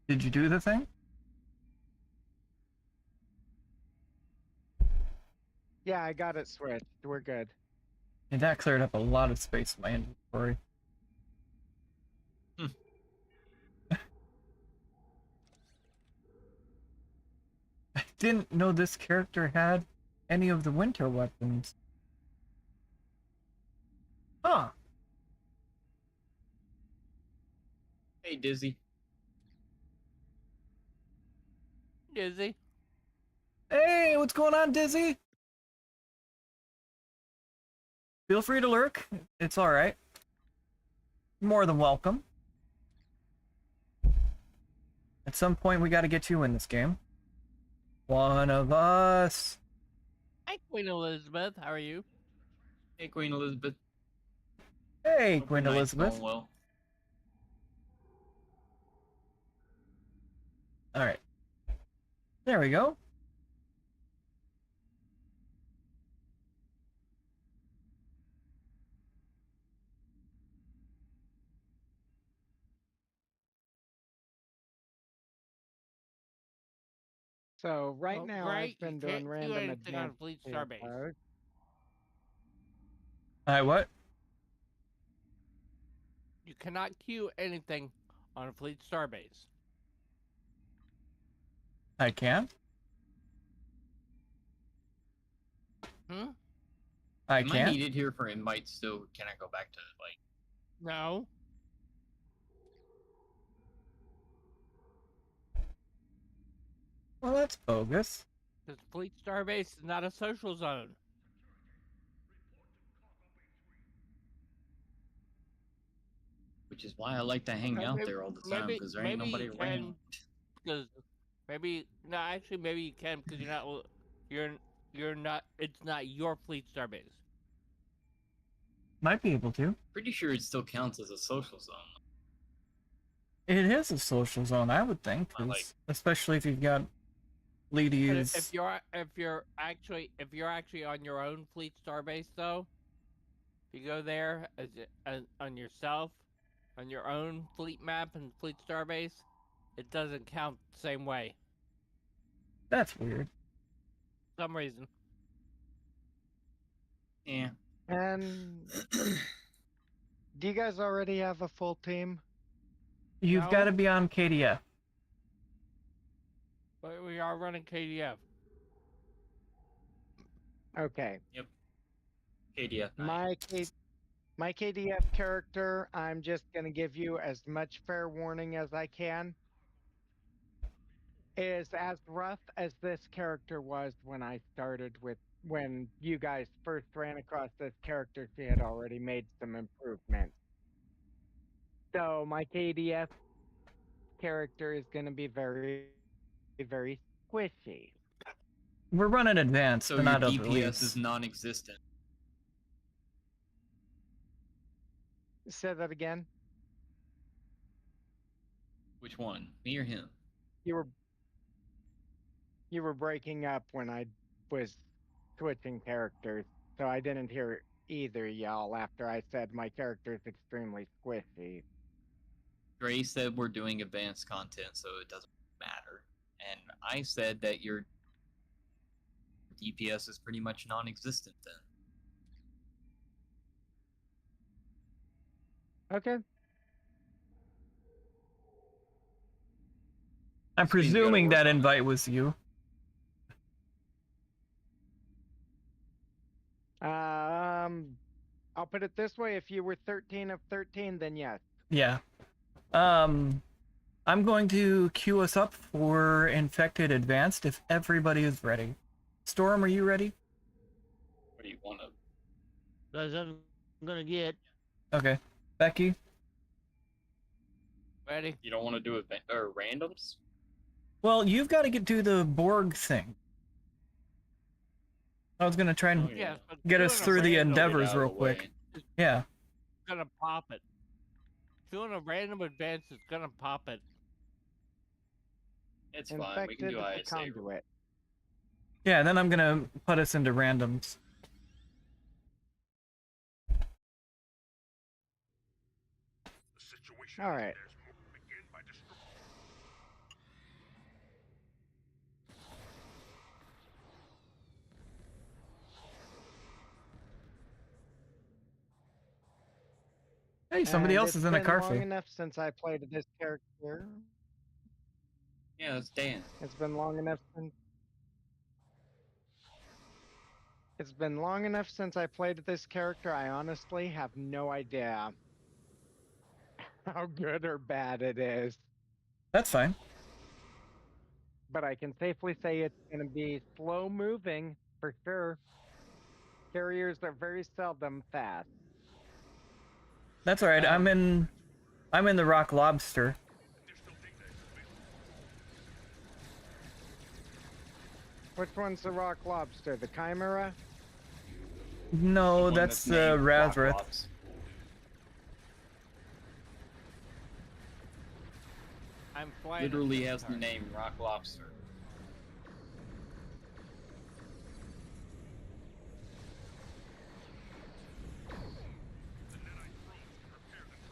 Did you do the thing? Yeah, I got it switched. We're good. And that cleared up a lot of space in my inventory. I didn't know this character had any of the winter weapons. Huh. Hey, Dizzy. Dizzy. Hey, what's going on, Dizzy? Feel free to lurk. It's alright. More than welcome. At some point, we gotta get you in this game. One of us. Hi, Queen Elizabeth. How are you? Hey, Queen Elizabeth. Hey, Hope Queen your night's Elizabeth. going well. Alright. There we go. So right Well, now Gray, I've you been can't doing do random anything on advanced Fleet field Starbase. mode. What? You cannot queue anything on Fleet Starbase. I can? Hmm? I Am I can? needed here for invites still? Can I go back to like? No. Well, that's bogus. Because Fleet Starbase is not a social zone. Which is why I like to hang out there all the time because there ain't nobody you around. can, because actually maybe you can because you're not it's not your Fleet Starbase. Might be able to. Pretty sure it still counts as a social zone. It is a social zone, I would think, I like- especially if you've got But ladies. if you're actually on your own Fleet Starbase though, if you go there on yourself, on your own fleet map and Fleet Starbase, it doesn't count the same way. That's weird. For some reason. Yeah. And do you guys already have a full team? You've No. got to be on KDF. But we are running KDF. Okay. KDF. My KDF character, I'm just going to give you as much fair warning as I can, is as rough as this character was when you guys first ran across this character. She had already made some improvements. So my KDF character is going to be very, very squishy. We're running advanced, So but your not of DPS is elites. non-existent. Say that again. Which one? Me or him? You were You were breaking up when I was switching characters, so I didn't hear either y'all after I said my character's extremely squishy. Gray said we're doing advanced content, so it doesn't matter. And I said that your DPS is pretty much non-existent then. Okay. I'm This means you gotta presuming work that on it. invite was you. I'll put it this way: if you were 13 of 13, then yes. Yeah. I'm going to queue us up for Infected Advanced if everybody is ready. Storm, are you ready? What do you want to? That's what I'm gonna get. Okay. Becky? Ready? You don't want to do it or randoms? Well, you've got to do the Borg thing. I was gonna try and Oh, Yeah. but get doing us a through the random endeavors Get out of real the way. quick. Yeah. is gonna pop it. Doing a random advance is gonna pop it. It's fine. We can Infected do the ISA. conduit. Yeah, and then I'm gonna put us into randoms. All right. Hey, somebody And else it's is in a been car long fee. enough since I played this character. Yeah, that's Dan. It's been long enough since. It's been long enough since I played this character. I honestly have no idea how good or bad it is. That's fine. But I can safely say it's going to be slow moving for sure. Carriers are very seldom fast. That's all right. I'm in the Rock Lobster. Which one's the rock lobster? The chimera? No, One that's named Razrith. Rocklops. I'm flying. a Literally has the scimitar. name Rock Lobster.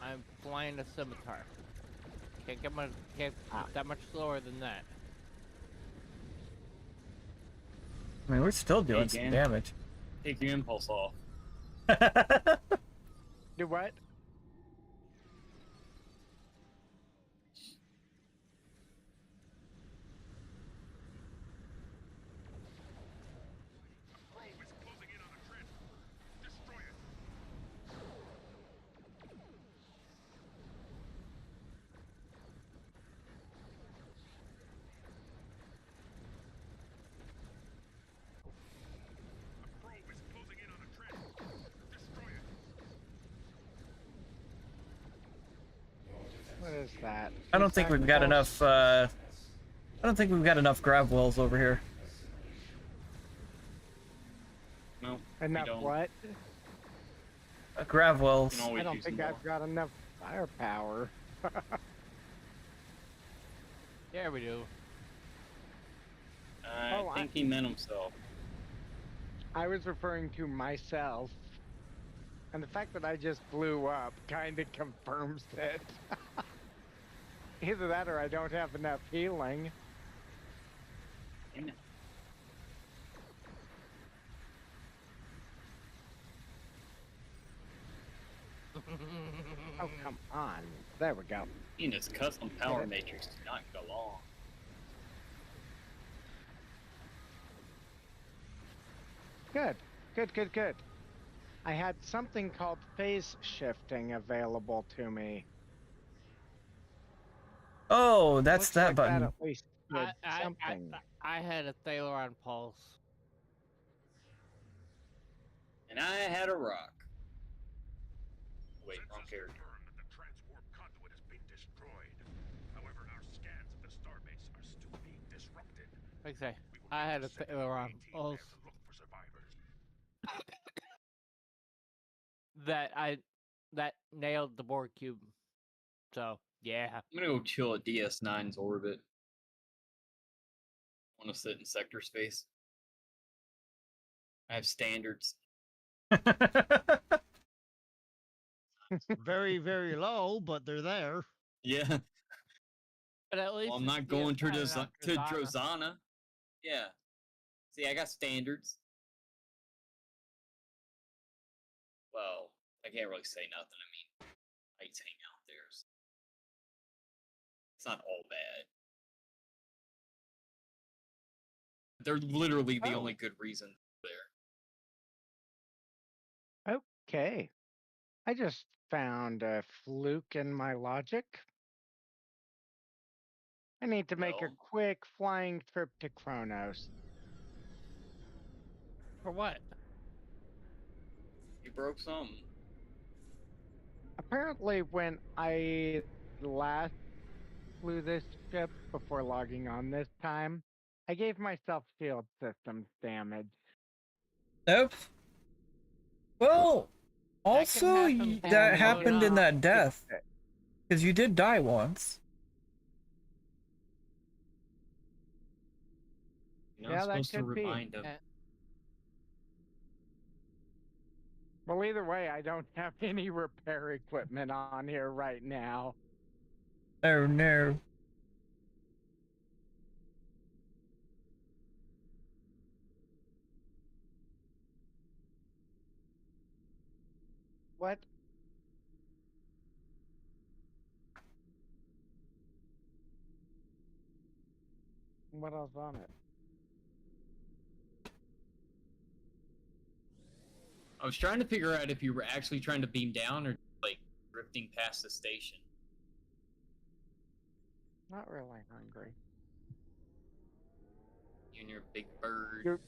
I'm flying a scimitar. Can't get that much slower than that. I mean, we're still doing some Dan. damage. Take your impulse off. Do what? What is that? I don't think we've got enough. I don't think we've got enough grav wells over here. No. Enough don't. what? Grav You wells. can always I don't use think more. I've got enough firepower. Yeah, we do. I think he meant himself. I was referring to myself. And the fact that I just blew up kind of confirms it. Either that or I don't have enough healing. Damn it. Oh, come on. There we go. He and his custom power matrix do not get along. Good. Good, good, good. I had something called phase shifting available to me. Oh, that's Looks that like button. That at least did I something. had a Thaleron pulse. And I had a rock. Wait, wrong character. The transwarp conduit has been destroyed. However, our scans of the starbase are still being disrupted. Like I say, We will I need had to a send an Thaleron A team there pulse to look for survivors. that nailed the Borg cube. So yeah. I'm gonna go chill at DS9's orbit. Want to sit in sector space? I have standards. Very, very low, but they're there. Yeah. But at least Well, I'm it's not going to PS5, not Drozana. Drozana. Yeah. See, I got standards. Well, I can't really say nothing. I mean, I hate hang out there. So it's not all bad. They're literally the Oh. only good reason there. Okay. I just found a fluke in my logic. I need to make a Well? quick flying trip to Kronos. For what? You broke something. Apparently, when I last flew this ship before logging on this time, I gave myself shield systems damage. Nope. Well, That can also happen that and happened in not that death fix it. because you did die once. You're Yeah, not that supposed to could be. remind them. Well, either way, I don't have any repair equipment on here right now. Oh no. What? What else on it? I was trying to figure out if you were actually trying to beam down or like drifting past the station. Not really hungry. You and your big bird. You're-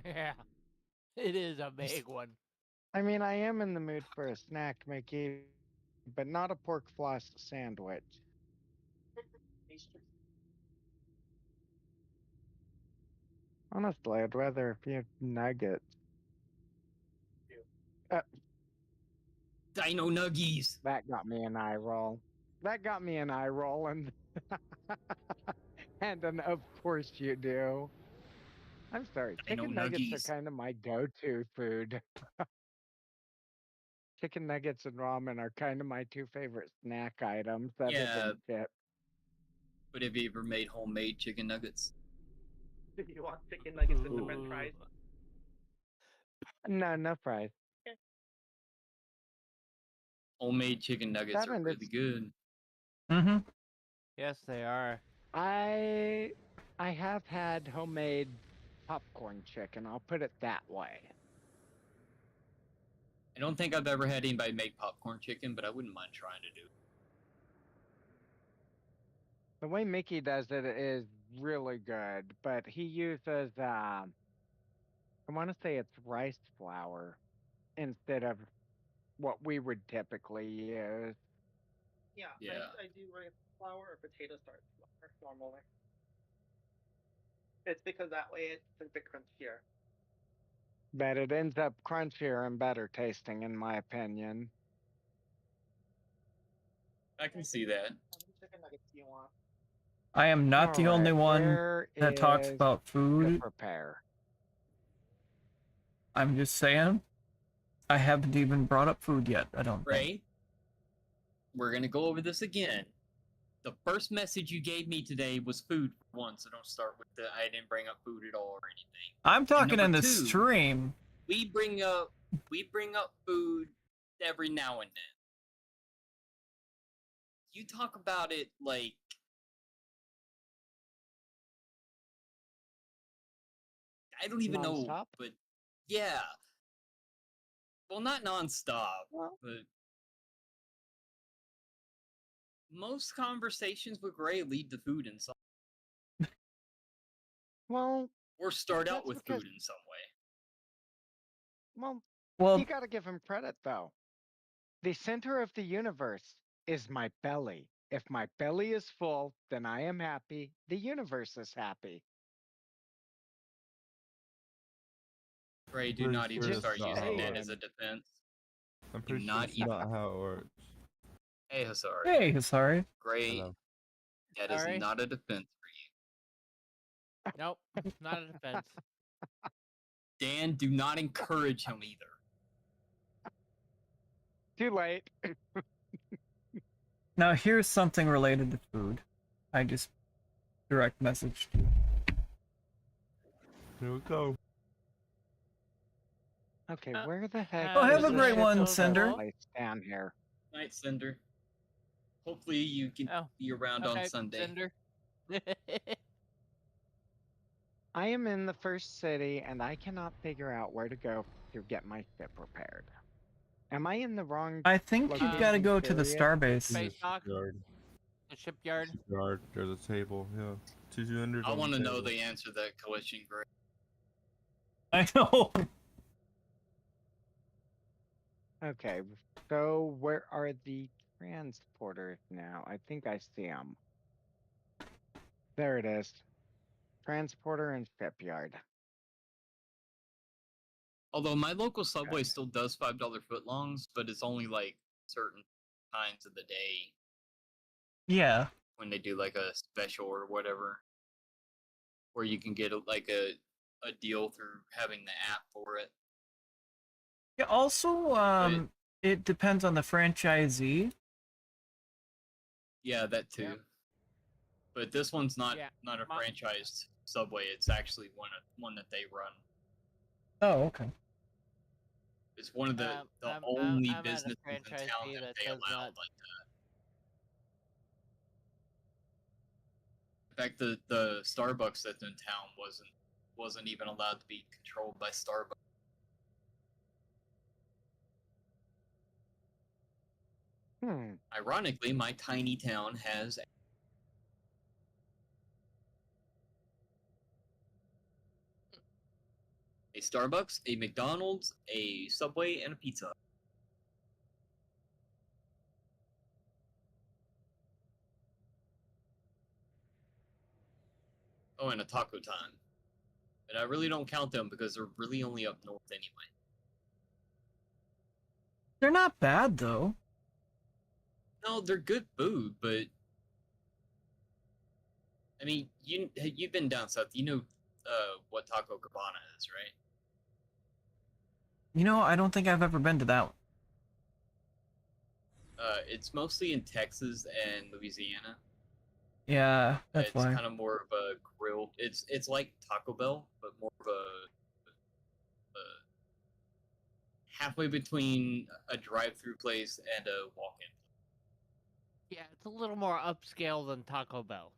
Yeah. It is a big one. I mean, I am in the mood for a snack, Mickey, but not a pork floss sandwich. Honestly, I'd rather a few nuggets. Dino Nuggies! That got me an eye roll. That got me an eye roll, and and an of course you do. I'm sorry, Dino chicken nuggets Nuggies. are kind of my go-to food. Chicken nuggets and ramen are kind of my two favorite snack items other Yeah. than chips. But have you ever made homemade chicken nuggets? Do you want chicken nuggets with the french fries? No, no fries. Homemade chicken nuggets That are and really it's- good. Mm-hmm. Yes, they are. I have had homemade popcorn chicken. I'll put it that way. I don't think I've ever had anybody make popcorn chicken, but I wouldn't mind trying to do it. The way Mickey does it is really good, but he uses I want to say it's rice flour instead of what we would typically use. Yeah, Yeah. I do rice flour or potato starch flour normally. It's because that way it's a bit crunchier. But it ends up crunchier and better tasting, in my opinion. I can see that. How many chicken nuggets do you want? I am not the only Alright, one where that talks is about the food. prepare? I'm just saying. I haven't even brought up food yet, I don't think. Ray, we're gonna go over this again. The first message you gave me today was food for one, so don't start with the I didn't bring up food at all or anything. I'm talking number in the two, stream. We bring up food every now and then. You talk about it like I don't even know, Nonstop? but yeah. Well, not nonstop, Well- but most conversations with Gray lead to food in some, Well, or start out That's with because- food in some way. Well, you gotta give him credit, though. The center of the universe is my belly. If my belly is full, then I am happy. The universe is happy. Gray, do Pretty not sure even that's start not using how it that works. as a defense. I'm pretty not sure that's not how it works. Hey, Hasari. hey, sorry. Gray, Hello. that is Sorry? not a defense for you. Nope, not a defense. Dan, do not encourage him either. Too late. Now here's something related to food. I just direct messaged you. Here we go. Okay, Uh, where the heck? Oh, have is a the great ship one, that's Cinder. placed down here? Night, Cinder. Hopefully you can Oh, be around on okay, Sunday. Cinder. I am in the first city, and I cannot figure out where to go to get my ship repaired. Am I in the wrong? I think you've got to go to the period? starbase. Space dock, Shipyard. the shipyard. Shipyard. There's a table. Yeah. 200. I on want to know table. the answer to that question, Greg. I know. Okay, so where are the transporters now? I think I see them. There it is. Transporter and shipyard. Although my local subway still does $5 footlongs, but it's only like certain times of the day Yeah. when they do like a special or whatever, where you can get like a deal through having the app for it. Yeah. Also, it depends on the franchisee. Yeah, that too. Yeah. But this one's not Yeah, not a my- franchised subway. It's actually one that they run. Oh, okay. It's one of the I'm only at a businesses in franchisee town that that they does allow not- like that. In fact, the Starbucks that's in town wasn't even allowed to be controlled by Starbucks. Ironically, my tiny town has a Starbucks, a McDonald's, a Subway, and a Pizza Hut. Oh, and a Taco Time. But I really don't count them because they're really only up north anyway. They're not bad though. No, they're good food, but I mean, you've been down south. You know what Taco Cabana is, right? You know, I don't think I've ever been to that one. It's mostly in Texas and Louisiana. Yeah, that's It's why. kind of more of a grill. It's like Taco Bell, but more of a halfway between a drive-through place and a walk-in. Yeah, it's a little more upscale than Taco Bell.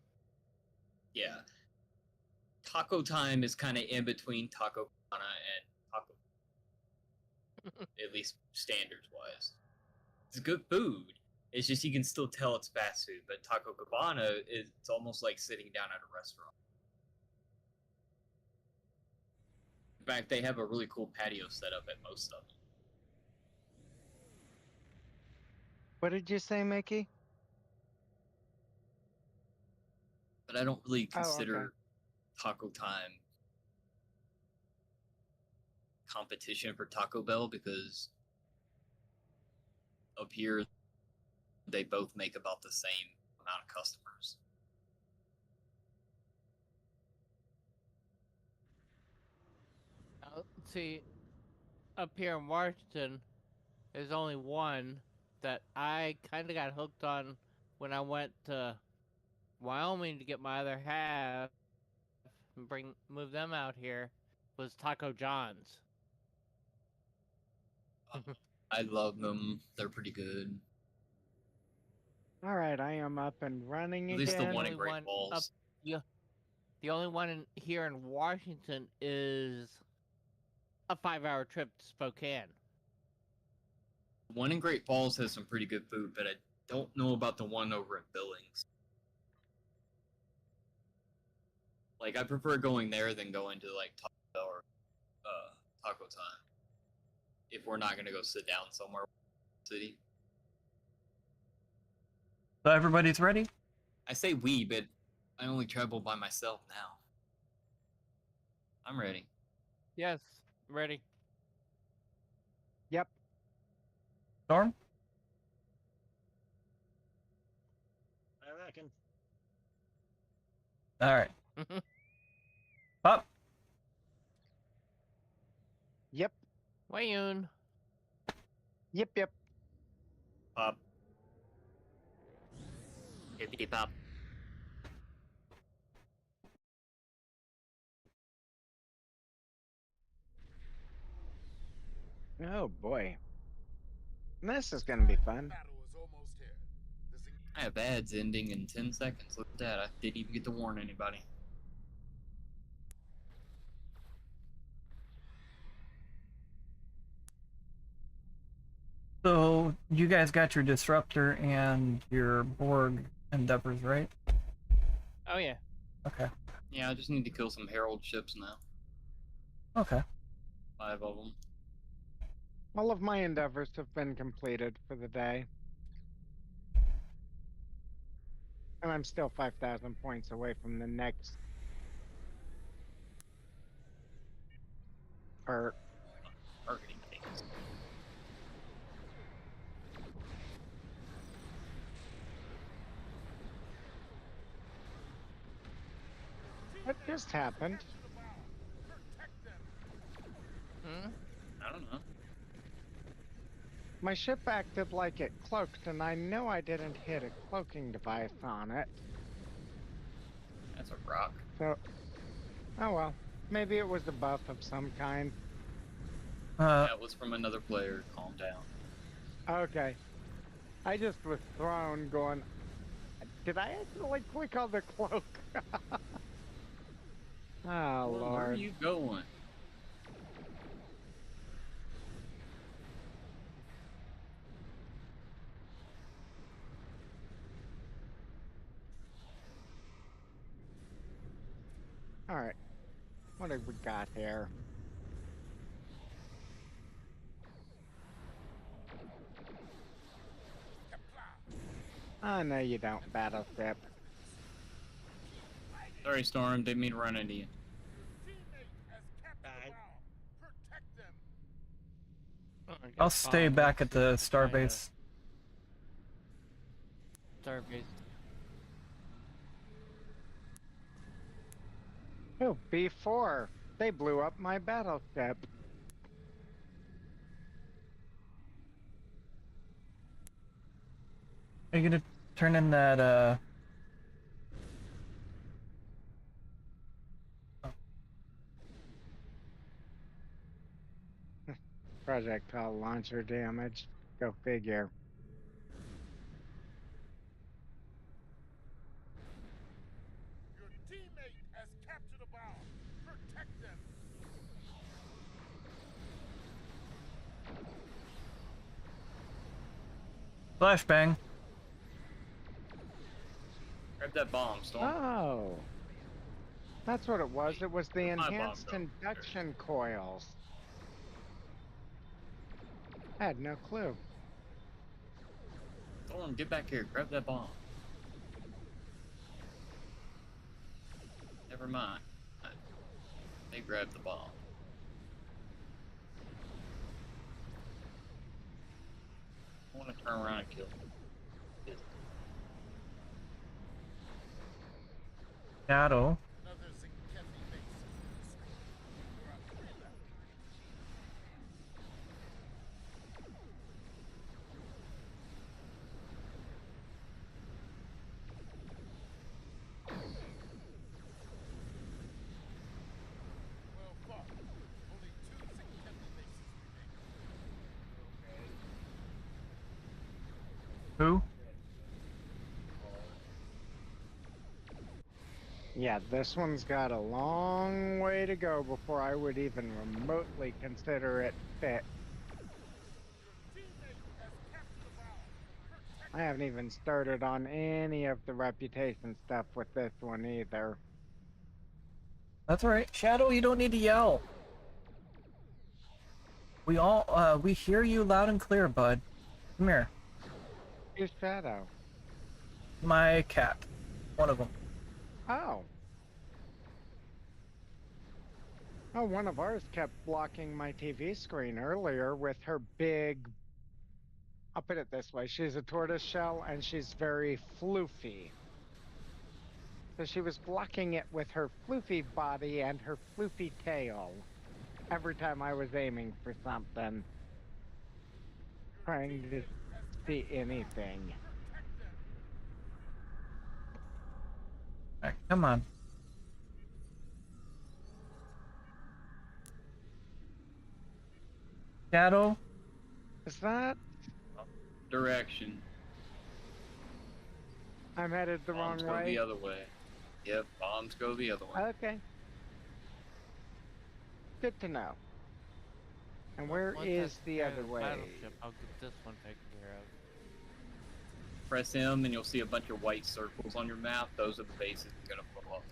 Yeah. Taco Time is kind of in between Taco Cabana and Taco, at least standards-wise. It's good food. It's just you can still tell it's fast food, but Taco Cabana it's almost like sitting down at a restaurant. In fact, they have a really cool patio set up at most of them. What did you say, Mickey? But I don't really Oh, okay. consider Taco Time competition for Taco Bell because up here they both make about the same amount of customers. See, up here in Washington, there's only one that I kind of got hooked on when I went to Wyoming to get my other half and move them out here. Was Taco John's. I love them. They're pretty good. All right, I am up and running At least the again. one in Only Great one Falls. The only one here in Washington is a 5-hour trip to Spokane. The one in Great Falls has some pretty good food, but I don't know about the one over in Billings. Like, I prefer going there than going to, like, Taco Bell or Taco Time. If we're not going to go sit down somewhere in the city. So everybody's ready? I say we, but I only travel by myself now. I'm ready. Yes, ready. Yep. Storm? I reckon. Alright. Pop. Yep. Wayun. Yep. Pop. Hippity pop. Oh boy. This is gonna be fun. Battle is almost here. This I have ads ending in 10 seconds. Look at that. I didn't even get to warn anybody. So you guys got your disruptor and your Borg endeavors, right? Oh yeah. Okay. Yeah, I just need to kill some Herald ships now. Okay. 5 of them. All of my endeavors have been completed for the day. And I'm still 5,000 points away from the next. Or Targeting things. what just happened? Hmm? I don't know. My ship acted like it cloaked, and I know I didn't hit a cloaking device on it. That's a rock. So, oh well. Maybe it was a buff of some kind. That was from another player. Calm down. Okay. I just was thrown going, did I accidentally click on the cloak? Oh, Well, Lord. where are you going? Alright. What have we got here? Oh, no, you don't, battleship. Sorry, Storm. Didn't mean to run into you. Protect them. Oh, I I'll guess stay Bob back wants at the to try to- starbase. Starbase. Oh, B4. They blew up my battleship. Are you gonna turn in that Projectile launcher damage. Go figure. Your teammate has captured a bomb. Protect them. flashbang? Grab that bomb, Storm. Oh. That's what it was. It was the My bomb, enhanced though. induction coils. I had no clue. Storm, get back here. Grab that bomb. Never mind. They grabbed the bomb. I want to turn around and kill him. Shadow. Another Zinkethi base is destroyed. Well fought. Only 2 Zinkethi bases remain. Who? Yeah, this one's got a long way to go before I would even remotely consider it fit. I haven't even started on any of the reputation stuff with this one either. That's alright. Shadow, you don't need to yell. We hear you loud and clear, bud. Come here. Who's Shadow? My cat. One of them. Oh. Oh, one of ours kept blocking my TV screen earlier with her big... I'll put it this way, she's a tortoise shell and she's very floofy. So she was blocking it with her floofy body and her floofy tail every time I was aiming for something. Trying to see anything. Alright, come on. Shadow? Is that? Direction. I'm headed the wrong Bombs go way. the other way. Yep, bombs go the other way. Okay. Good to know. And where Once I is the secure other this way? battleship, I'll get this one taken care of. Press M and you'll see a bunch of white circles on your map. Those are the bases you're gonna blow up.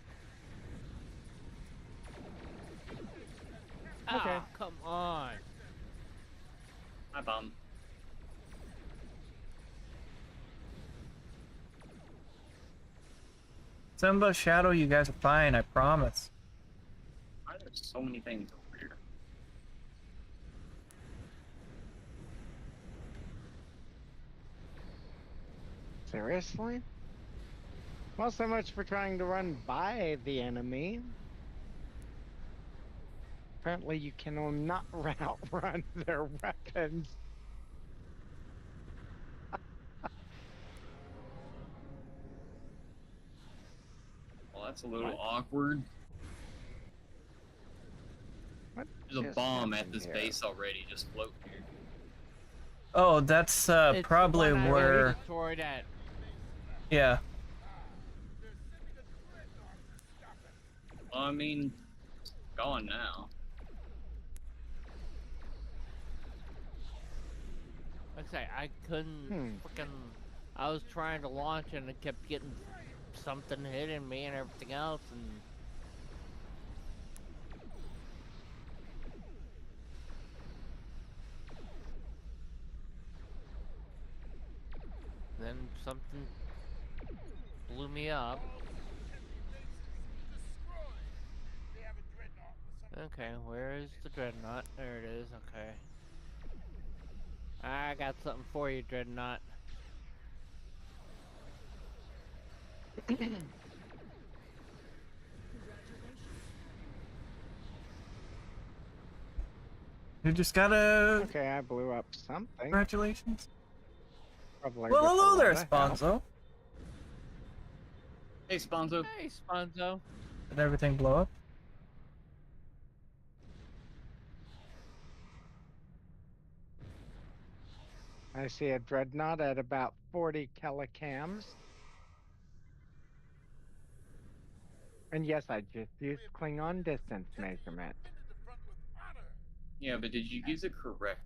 Okay. Ah, come on. Hi, bomb. Simba, Shadow, you guys are fine, I promise. Why are there so many things over here? Seriously? Well, so much for trying to run by the enemy. Apparently you can not outrun their weapons. Well, that's a little What? awkward. What There's a just bomb at happened this here? base already, just floating here. Oh, that's It's the probably one I where... destroyed at. Yeah. Well, I mean, it's gone now. Like I say, I couldn't Hmm. freaking. I was trying to launch and it kept getting something hitting me and everything else, and then something blew me up. Okay, where is the dreadnought? There it is. Okay. I got something for you, dreadnought. You just gotta... Okay, I blew up something. Congratulations. Probably Well, with a hello there, lot of help. Sponzo. Hey, Sponzo. Hey, Sponzo. Did everything blow up? I see a dreadnought at about 40 kilocams. And yes, I just used Klingon distance measurement. Yeah, but did you use it correctly?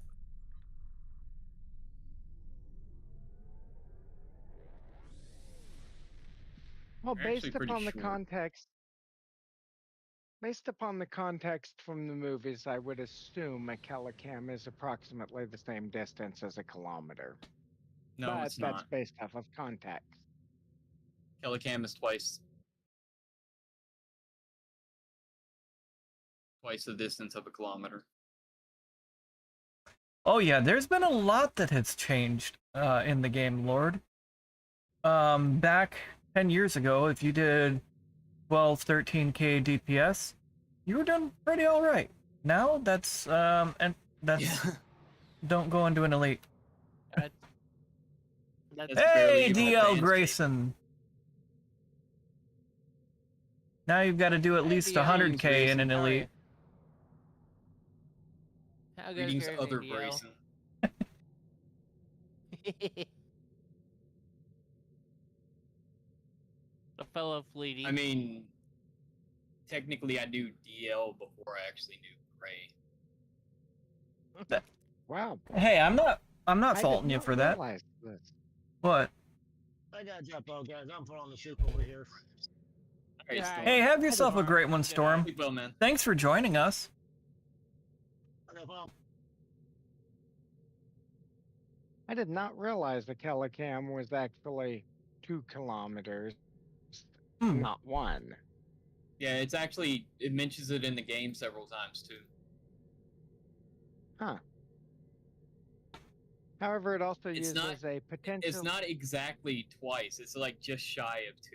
Well, I'm actually pretty based upon the context from the movies, I would assume a kilocam is approximately the same distance as a kilometer. No, but it's that's not. based off of context. Telecam is twice the distance of a kilometer. Oh yeah, there's been a lot that has changed in the game, Lord. Back 10 years ago, if you did 12, 13k DPS, you were doing pretty alright. Now, that's, don't go into an elite. That's That's barely Hey, even DL advanced. Greyson! Now you've got to do at Hey, least DL 100k in Greyson, an how are elite. How goes Greetings, your other evening, DL? Grayson. The fellow Fleety. I mean, technically I knew DL before I actually knew Gray. Wow. Hey, I'm not I did faulting you not for that. realize this. What? I gotta jump out, guys. I'm falling asleep over here. Alright, Yeah, Storm. Hey, have yourself a Storm. great one, Good Storm. Sleep well, man. Thanks for joining us. Okay, well, I did not realize the Telecam was actually 2 kilometers, Hmm. not 1. Yeah, it's actually, it mentions it in the game several times too. Huh. However, it also It's uses not- a It's potential. not exactly twice, it's like just shy of 2.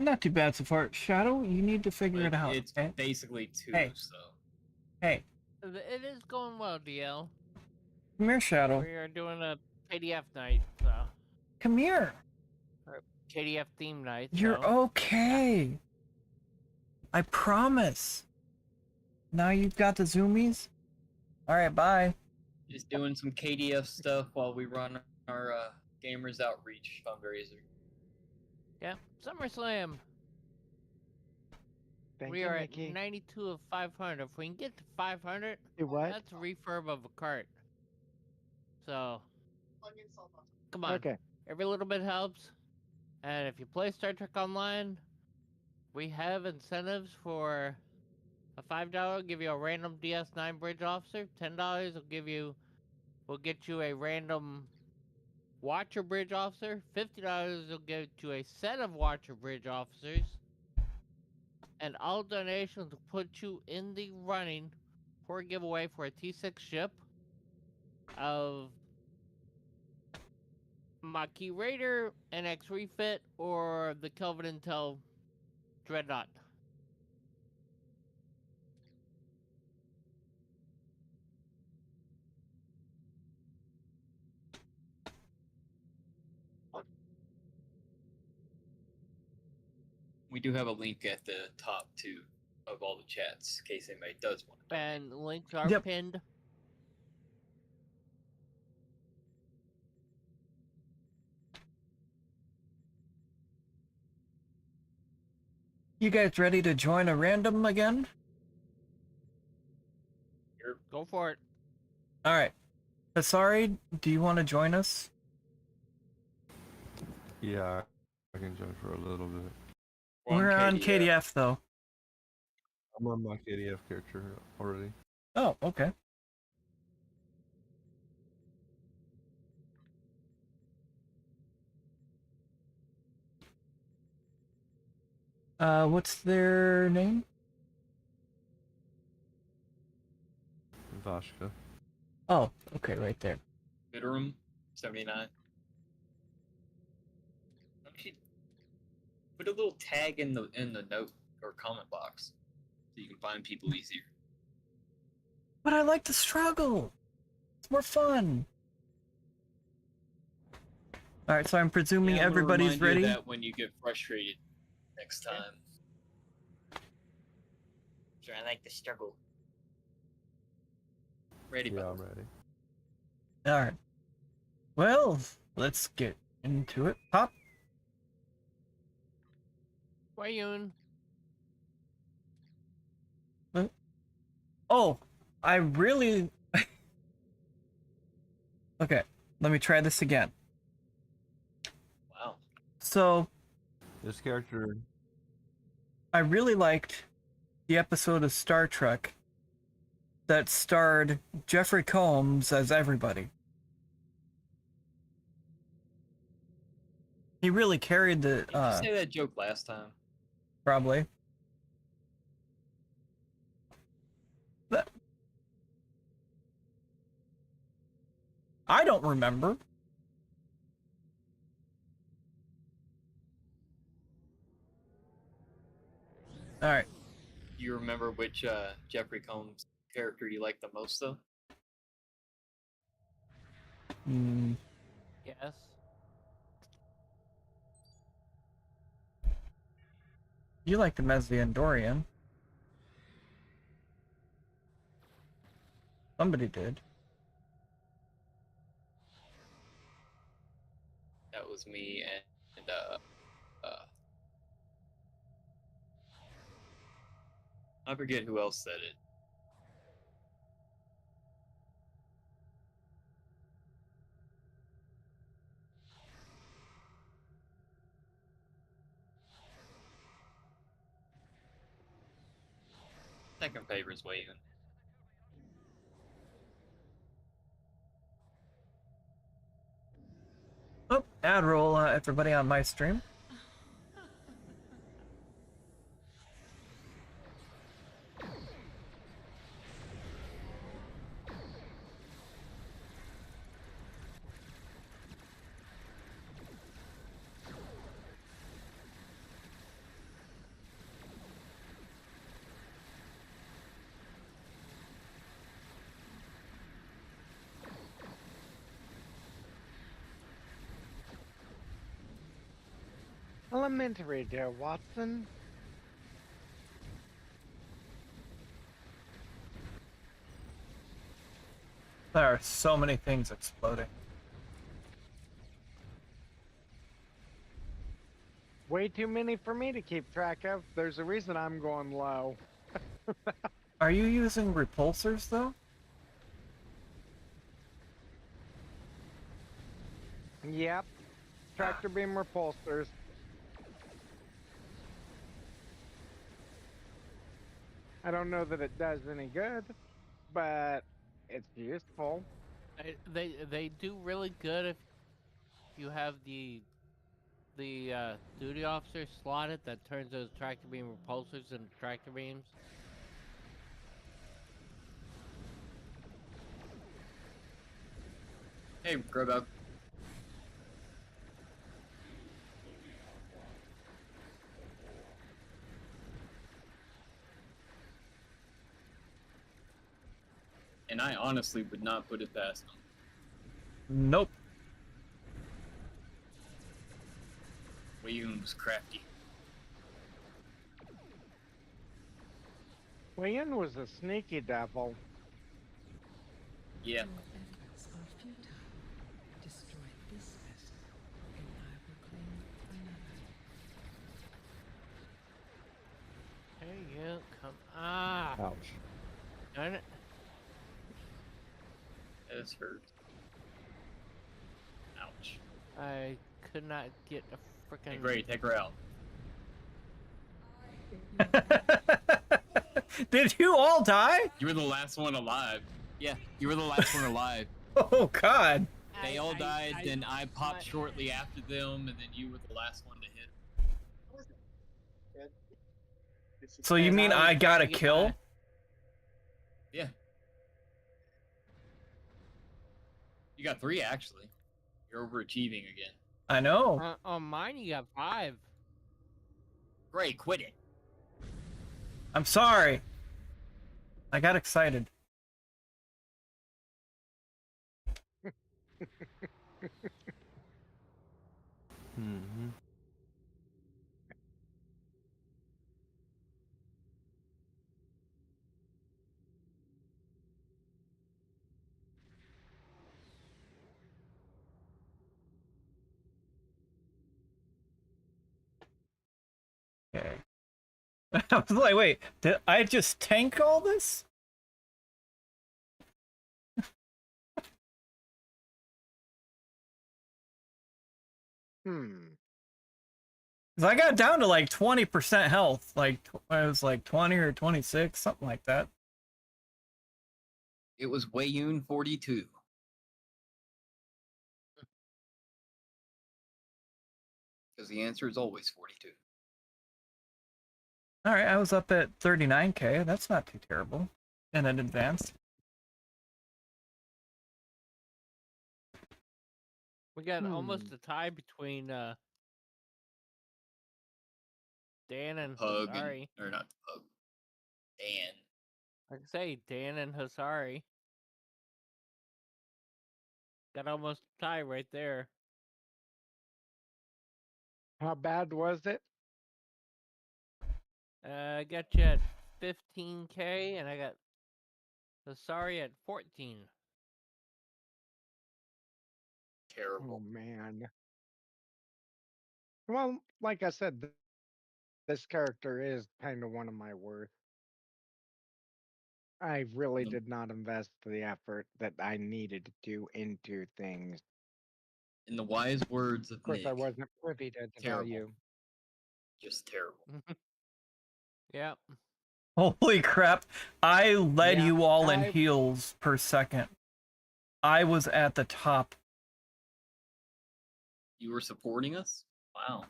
Not too bad so far. Shadow, you need to figure it out. It's Okay? basically 2, Hey. so. Hey, It is going well, DL. come here, Shadow. We are doing a KDF night, so Come here. KDF theme night. You're so, okay. I promise. Now you've got the zoomies? Alright, bye. Just doing some KDF stuff while we run our Gamers Outreach fundraiser. Yeah, SummerSlam. Thank We you, are Mickey. at 92 of 500. If we can get to 500, Do what? that's a refurb of a cart. So, come on. Okay. Every little bit helps. And if you play Star Trek Online, we have incentives for a $5 will give you a random DS9 bridge officer. $10 will get you a random Watcher bridge officer. $50 will get you a set of Watcher bridge officers. And all donations will put you in the running for a giveaway for a T6 ship of Maquis Raider, NX Refit, or the Kelvin Intel Dreadnought. We do have a link at the top, too, of all the chats, in case anybody does want to. And links are Yep. pinned. You guys ready to join a random again? Go for it. Alright. Asari, do you want to join us? Yeah, I can join for a little bit. We're on KDF though. I'm on my KDF character already. Oh, okay. What's their name? Vashka. Oh, okay, right there. Bitterum 79. Put a little tag in the note or comment box so you can find people easier. But I like the struggle. It's more fun. Alright, so I'm presuming Yeah, I'm gonna everybody's remind you of ready. that when you get frustrated next time. Sure, I like the struggle. Ready, Yeah, bud. I'm ready. Alright. Well, let's get into it. Pop. Wayun. Oh, I really... Okay, let me try this again. Wow. So, This character, I really liked the episode of Star Trek that starred Jeffrey Combs as everybody. He really carried the, Did you say that joke last time? probably. But I don't remember. All right. Do you remember which Jeffrey Combs character you like the most, though? Hmm. Yes. You liked him as the Andorian. Somebody did. That was me and I forget who else said it. Second favorite's Wayne. Oh, ad roll, everybody on my stream. Elementary, dear Watson. There are so many things exploding. Way too many for me to keep track of. There's a reason I'm going low. Are you using repulsors though? Yep. Tractor beam repulsors. I don't know that it does any good, but it's useful. They do really good if you have the duty officer slotted that turns those tractor beam repulsors into tractor beams. Hey, Grubug. And I honestly would not put it past them. Nope. William was crafty. Leon was a sneaky devil. Yeah. Your efforts are futile. Destroy this vessel, and I will claim another. There you come. Ah, Ouch. darn it. This hurt. Ouch. I could not get a Hey, freaking. Gray, take her out. Did you all die? You were the last one alive. Yeah, you were the last one alive. Oh God. They all died, then I popped shortly after them, and then you were the last one to hit. So you mean I got a kill? Yeah. You got 3, actually. You're overachieving again. I know. On mine, you got 5. Gray, quit it. I'm sorry. I got excited. Mm-hmm. Okay. I was like, wait, did I just tank all this? Hmm. 'Cause I got down to like 20% health. Like, I was like 20 or 26, something like that. It was Wayun 42. Because the answer is always 42. All right, I was up at 39k. That's not too terrible. And then advanced. We got almost a tie between Dan and Pug, Hasari. or not Pug. Dan. I can say Dan and Hasari. Got almost a tie right there. How bad was it? I got you at 15k, and I got Hasari at 14. Terrible. Oh man. Well, like I said, this character is kind of one of my worst. I really did not invest the effort that I needed to into things. In the wise words of Of course, Nick, I wasn't privy to tell terrible. you. Just terrible. Yep. Holy crap. I led Yeah, you all in I- heals per second. I was at the top. You were supporting us? Wow.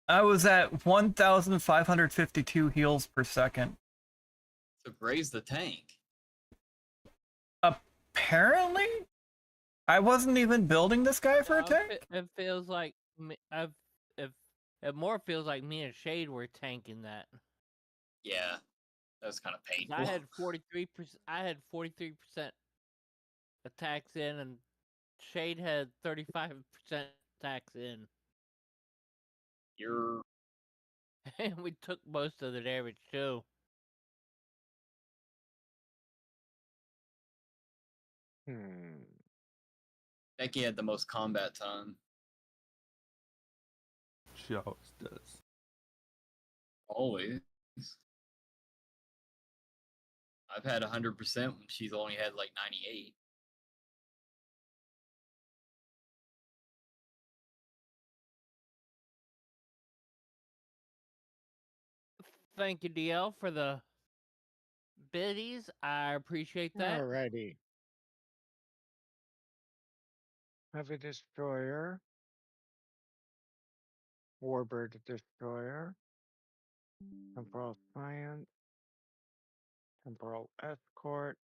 I was at 1,552 heals per second. So Gray's the tank. Apparently? I wasn't even building this guy for a tank? It feels like it more feels like me and Shade were tanking that. Yeah. That was kind of 'Cause painful. I had 43%. I had 43% attacks in, and Shade had 35% attacks in. You're And we took most of the damage too. Becky had the most combat time. She always does. Always. I've had 100% when she's only had like 98. Thank you, DL, for the biddies. I appreciate that. Alrighty. Heavy Destroyer. Warbird Destroyer. Temporal Science. Temporal Escort.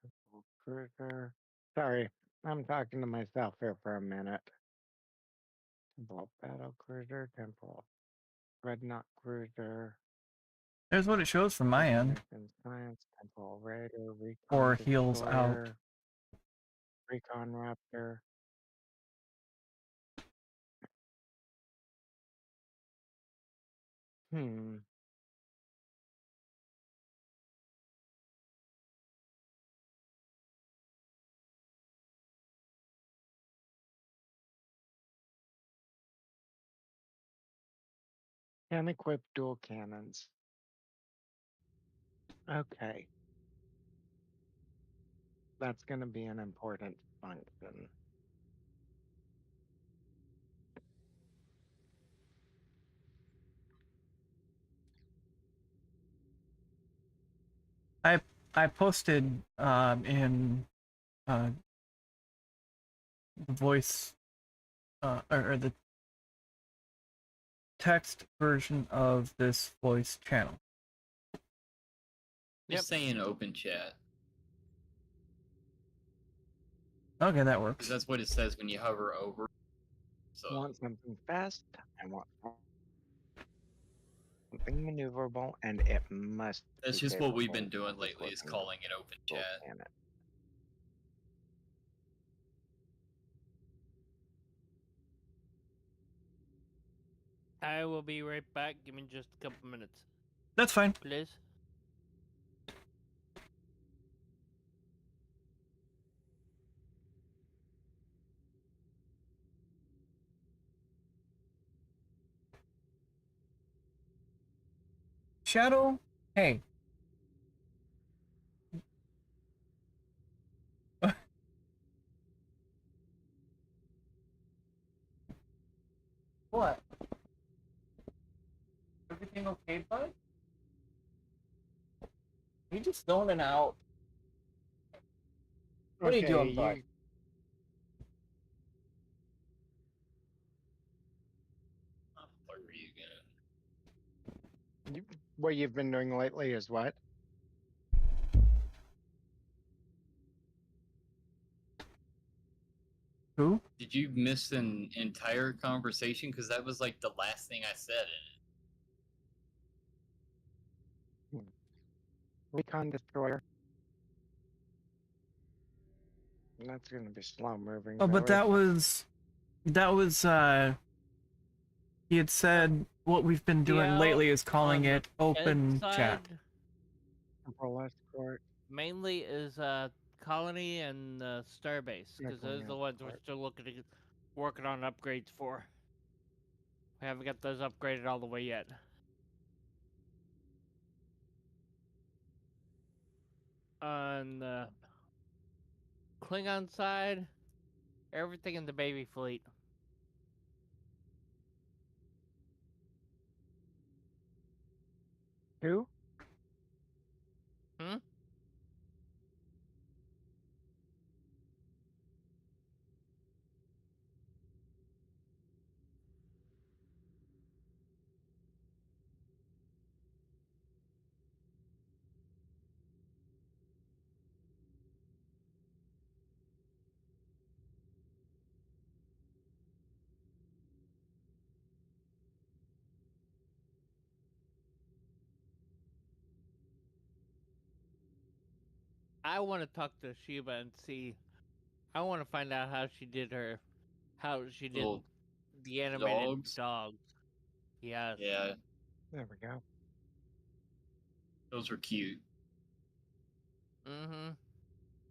Temporal Cruiser. Sorry, I'm talking to myself here for a minute. Temporal Battle Cruiser. Temporal Dreadnought Cruiser. There's what it shows from my end. Mission Science. Temporal Raider. Recon Or heals out. Destroyer, Recon Raptor. Can equip dual cannons. Okay. That's going to be an important function. I posted in the voice or the text version of this voice channel. Just saying open chat. Okay, that 'Cause works. that's what it says when you hover over. I So want something fast. I want something maneuverable, and it must. that's be just what we've been capable doing of lately is equipping calling it open dual chat. cannon. I will be right back. Give me just a couple minutes, That's fine. please. Shadow, hey. What? Everything okay, bud? You just zoning out. What are you doing, bud? What are you gonna? What you've been doing lately is what? Who? Did you miss an entire conversation? Because that was like the last thing I said in it. Recon Destroyer. That's going to be slow moving. Oh, though, but that isn't it? was he had said what we've been doing DL lately is calling on it open Ed's chat. side Temporal Escort. mainly is Colony and Starbase, because those are the ones we're still looking to working on upgrades for. We haven't got those upgraded all the way yet. On the Klingon side, everything in the baby fleet. Who? Hmm? I want to talk to Sheba and see. I want to find out how she did The animated Dogs? dogs. Yes. Yeah, There we go. those are cute. Mm-hmm.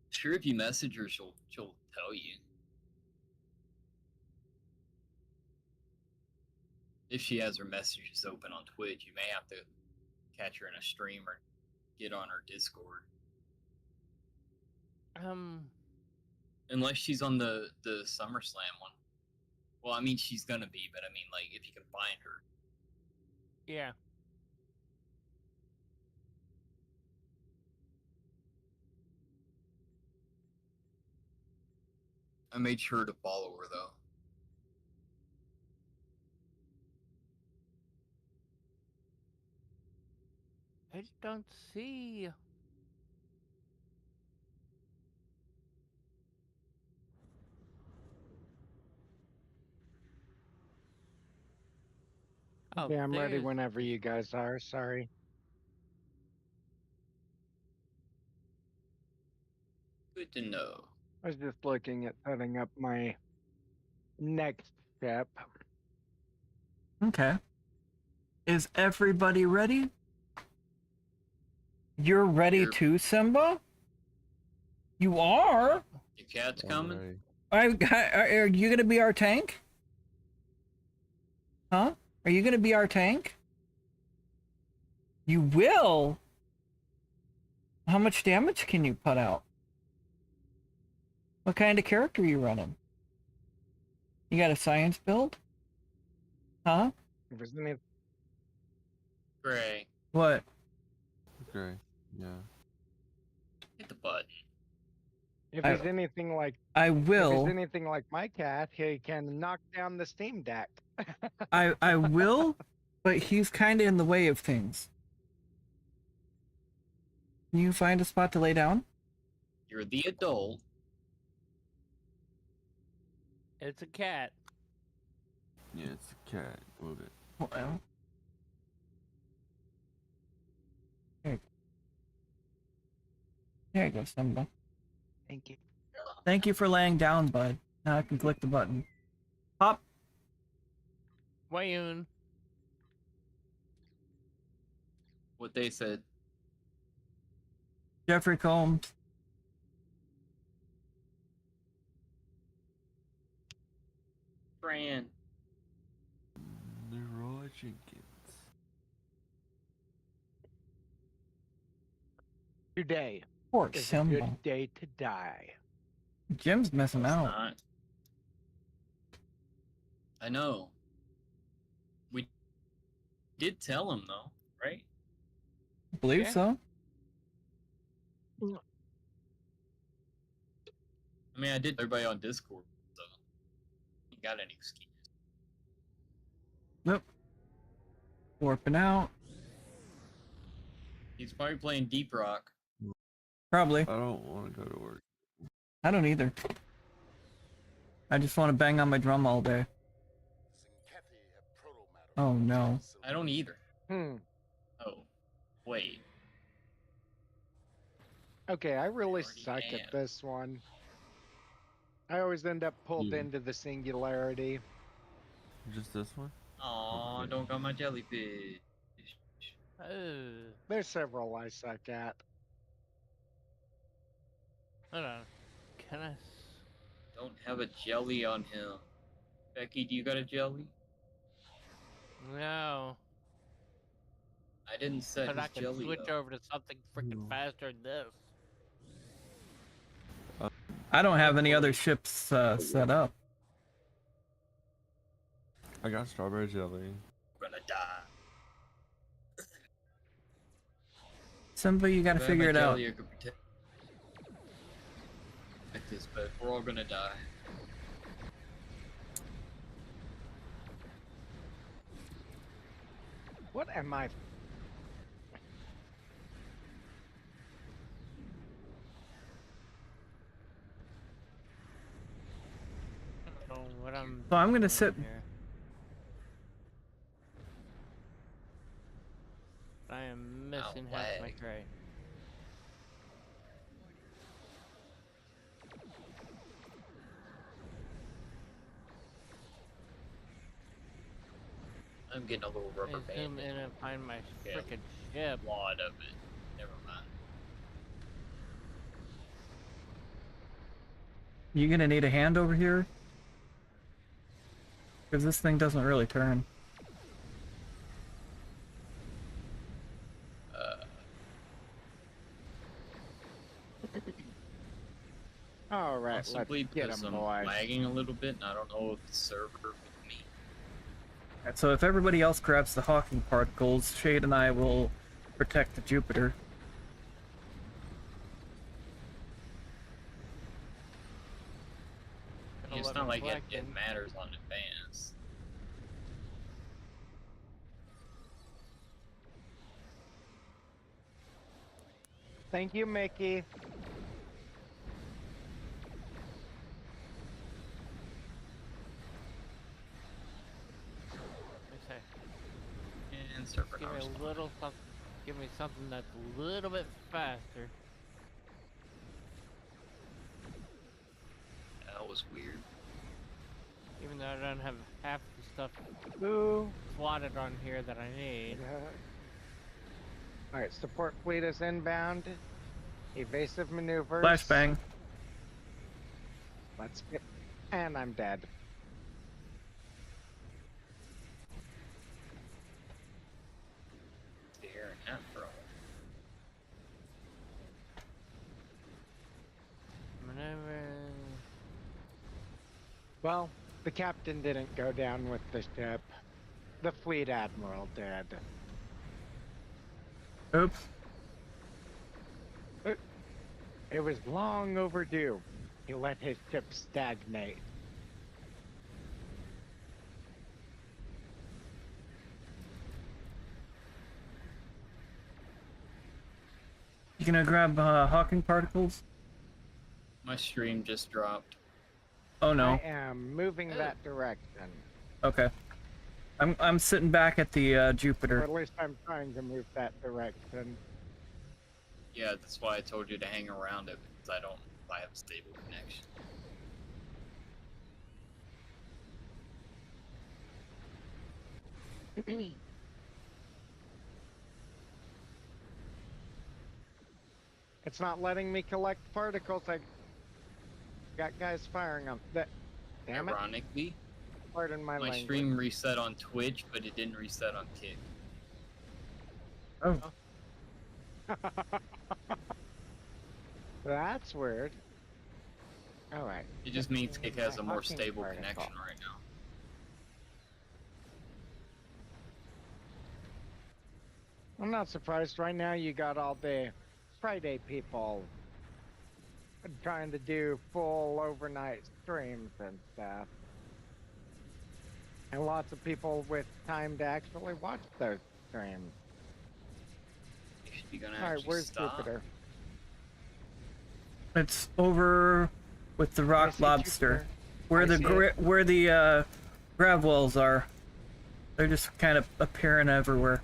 Sure, if you message her, she'll tell you. If she has her messages open on Twitch, you may have to catch her in a stream or get on her Discord. Unless she's on the SummerSlam one. Well, I mean, she's gonna be, but I mean, like, if you can find her. Yeah. I made sure to follow her, though. I don't see. Oh, Yeah, I'm ready there's whenever you guys are. Sorry. Good to know. I was just looking at setting up my next step. Okay. Is everybody ready? You're ready Here. too, Simba? You are? Your cat's coming? Alright. Are you gonna be our tank? Huh? Are you gonna be our tank? You will? How much damage can you put out? What kind of character are you running? You got a science build? Huh? If there's any, Gray. What? Okay. Yeah. Hit the button. if I- he's anything like I if will. he's anything like my cat, he can knock down the Steam Deck. I will, but he's kind of in the way of things. Can you find a spot to lay down? You're the adult. It's a cat. Yeah, it's a cat. Move it. Well, there you go, Simba. Thank you. Thank you for laying down, bud. Now I can click the button. Hop. Wayun. What they said. Jeffrey Combs. Fran. Leroy Jenkins. Today Poor is a Simba. good day to die. Jim's missing It's out. not. I know. We did tell him, though, right? I believe Yeah. so. I mean, I did everybody on Discord, so you got any excuse. Nope. Warping out. He's probably playing Deep Rock. Probably. I don't want to go to work. I don't either. I just want to bang on my drum all day. Oh no. I don't either. Hmm. Oh, wait. Okay, I really Already suck am. at this one. I always end up pulled You. into the singularity. Just this one? Aw, don't got my jellyfish. Oh. There's several I suck at. Hold on. Can I? Don't have a jelly on him. Becky, do you got a jelly? No. I didn't set But his I can jelly switch up. over to something freaking faster than this. I don't have any other ships set up. I got strawberry jelly. I'm gonna die. Simba, you gotta If I had figure my it out. jelly, I could protect this, but we're all gonna die. What am I? I don't know what I'm. So I'm gonna doing sit- here. I am missing half my lag. crate. I'm getting a little rubber I band. zoom in and find my Yeah. freaking ship. A lot of it. Never mind. You gonna need a hand over here? Because this thing doesn't really turn. All right, let's Possibly get because him, I'm boys. lagging a little bit, and I don't know if the server with me. Alright, so if everybody else grabs the Hawking particles, Shade and I will protect the Jupiter. It's not like it matters on advance. Thank you, Mickey. And server Give me not a little something. Give me something that's a little bit faster. That was weird. Even though I don't have half the stuff Ooh. slotted on here that I need. All right, support fleet is inbound. Evasive maneuvers. Flashbang. Let's get. And I'm dead. Here and bro. Maneuver. Well, the captain didn't go down with the ship. The fleet admiral did. Oops. It was long overdue. He let his ship stagnate. You gonna grab Hawking particles? My stream just dropped. Oh no. I am moving that direction. Okay. I'm sitting back at the Or Jupiter. at least I'm trying to move that direction. Yeah, that's why I told you to hang around it, because I have a stable connection. It's not letting me collect particles. I got guys firing on that. Damn it. Ironically, Pardon my my language. stream reset on Twitch, but it didn't reset on Kick. Oh. That's weird. Alright. It just means Kick has a more Hawking stable particle. connection right now. I'm not surprised. Right now you got all the Friday people trying to do full overnight streams and stuff. And lots of people with time to actually watch those streams. You're gonna Alright, actually where's stop. Jupiter? It's over with the I rock see lobster, Jupiter. where the grav wells are. They're just kind of appearing everywhere.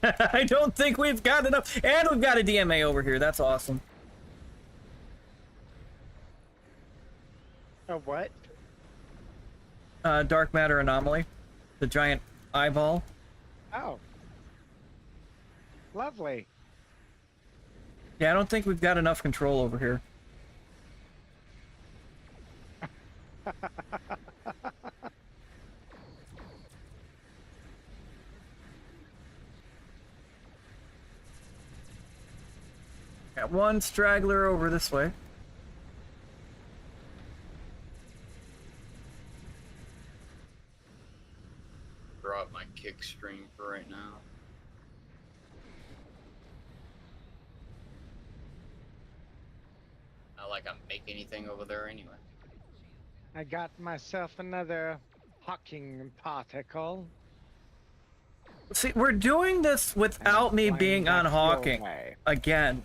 I don't think we've got enough, and we've got a DMA over here. That's awesome. Oh, what? Dark matter anomaly, the giant eyeball. Oh. Lovely. Yeah, I don't think we've got enough control over here. Got one straggler over this way. Drop my Kick stream for right now. Not like I'm making anything over there anyway. I got myself another Hawking particle. See, we're doing this without me Flying being on back your Hawking way. again.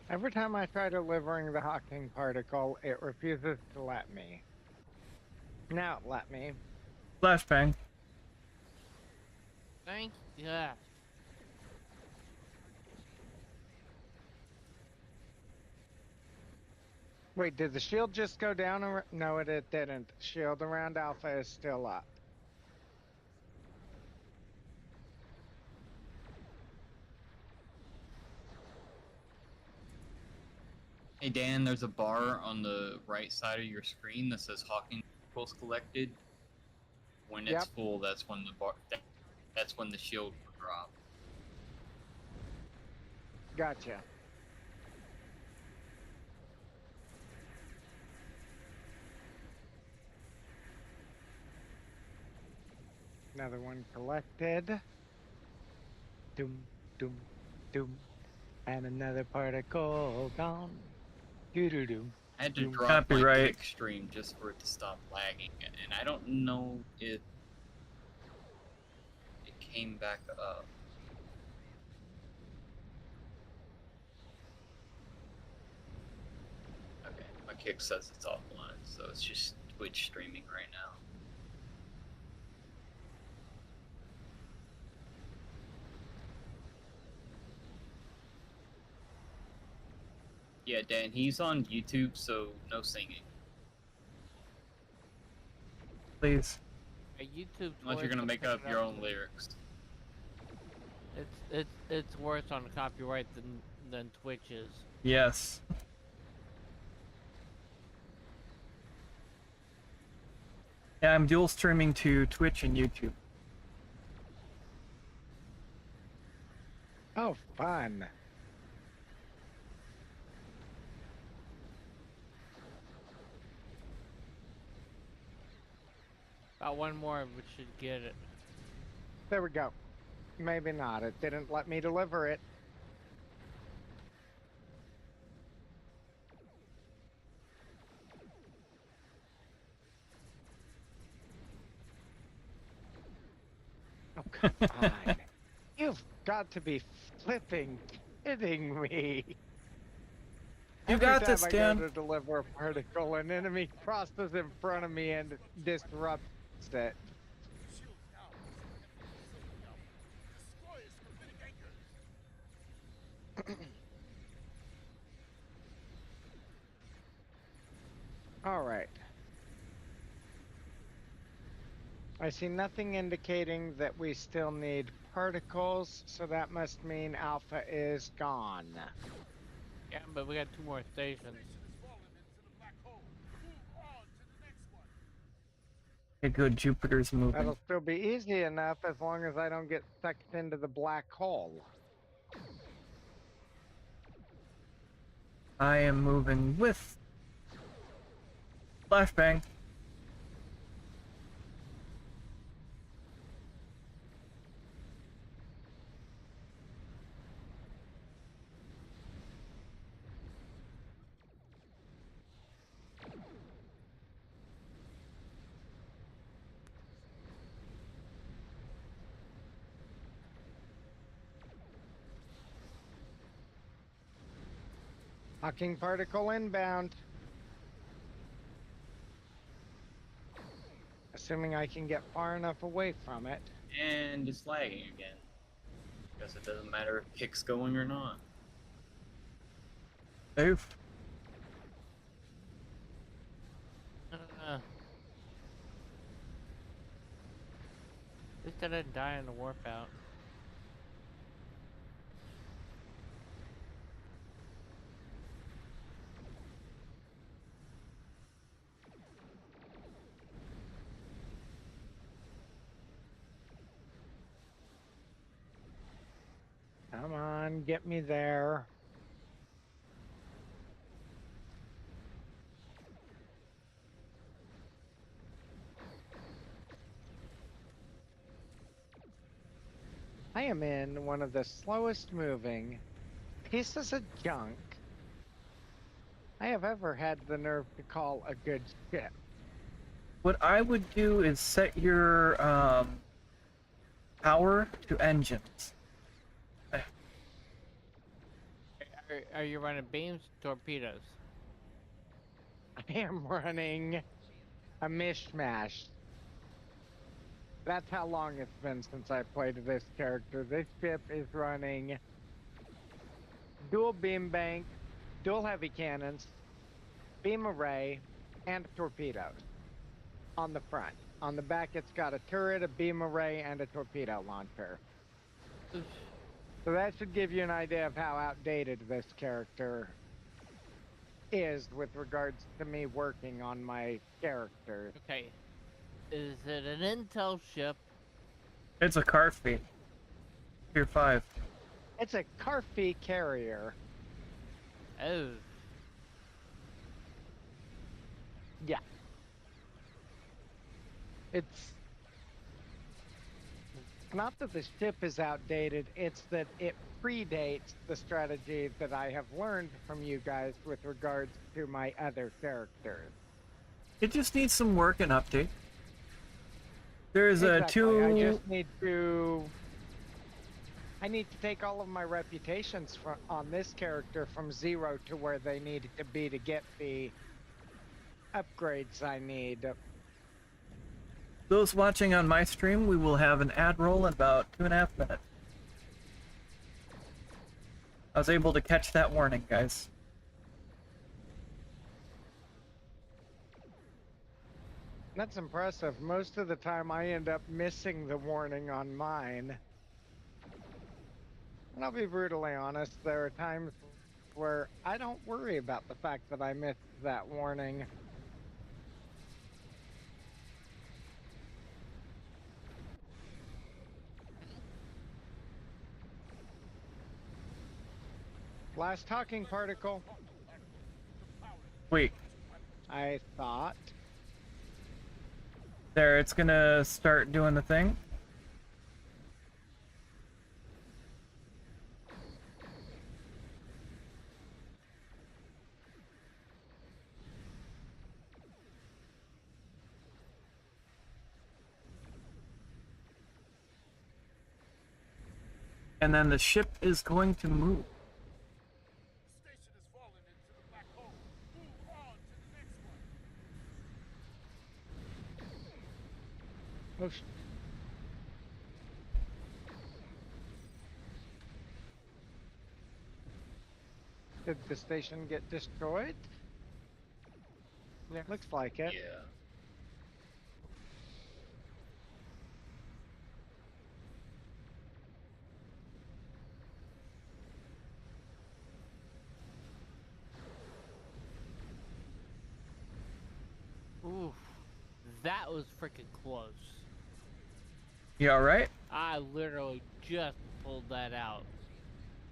Every time I try delivering the Hawking particle, it refuses to let me. Now it let me. Flashbang. Thank yeah. Wait, did the shield just go down? No, it didn't. Shield around Alpha is still up. Hey Dan, there's a bar on the right side of your screen that says Hawking Pulse collected. When it's Yep. full, that's when the bar. That's when the shield will drop. Gotcha. Another one collected. Doom, doom, doom. And another particle gone. Doo doo doo. I had to Doom. drop Copyright. my pick stream just for it to stop lagging, and I don't know if it came back up. Okay, my kick says it's offline, so it's just Twitch streaming right now. Yeah, Dan, he's on YouTube, so no singing. Please. YouTube. Unless you're gonna make up your own lyrics. It's worse on copyright than Twitch is. Yes. Yeah, I'm dual streaming to Twitch and YouTube. Oh, fun. About one more, we should get it. There we go. Maybe not. It didn't let me deliver it. Oh, come on. You've got to be flipping kidding me. You got Every this, time Dan. I go to deliver a particle, an enemy crosses in front of me and disrupts it. All right. I see nothing indicating that we still need particles, so that must mean Alpha is gone. Yeah, but we got 2 more stations. Okay, good. Jupiter's moving. That'll still be easy enough as long as I don't get sucked into the black hole. I am moving with Flashbang. Hawking particle inbound. Assuming I can get far enough away from it. And it's lagging again. Because it doesn't matter if kick's going or not. Oof. At least I didn't die in the warp out. Come on, get me there. I am in one of the slowest moving pieces of junk I have ever had the nerve to call a good ship. What I would do is set your Are, power to engines. Are you running beams, torpedoes? I am running a mishmash. That's how long it's been since I played this character. This ship is running dual beam bank, dual heavy cannons, beam array, and torpedoes on the front. On the back, it's got a turret, a beam array, and a torpedo launcher. So that should give you an idea of how outdated this character is with regards to me working on my character. Okay. Is it an intel ship? It's a car fleet. Tier 5. It's a Carfee carrier. Oh. Yeah. It's not that the ship is outdated, it's that it predates the strategy that I have learned from you guys with regards to my other characters. It just needs some work and update. There's Exactly. I two. just need to. I need to take all of my reputations on this character from 0 to where they need to be to get the upgrades I need. Those watching on my stream, we will have an ad roll in about 2.5 minutes. I was able to catch that warning, guys. That's impressive. Most of the time I end up missing the warning on mine. And I'll be brutally honest, there are times where I don't worry about the fact that I missed that warning. Last talking particle, Wait, I thought. there, it's gonna start doing the thing. And then the ship is going to move. Station has fallen into the black hole. Move on to the next one. Oh, did the station get destroyed? Yeah. Looks like it. Yeah. Oof. That was freaking close. You alright? I literally just pulled that out.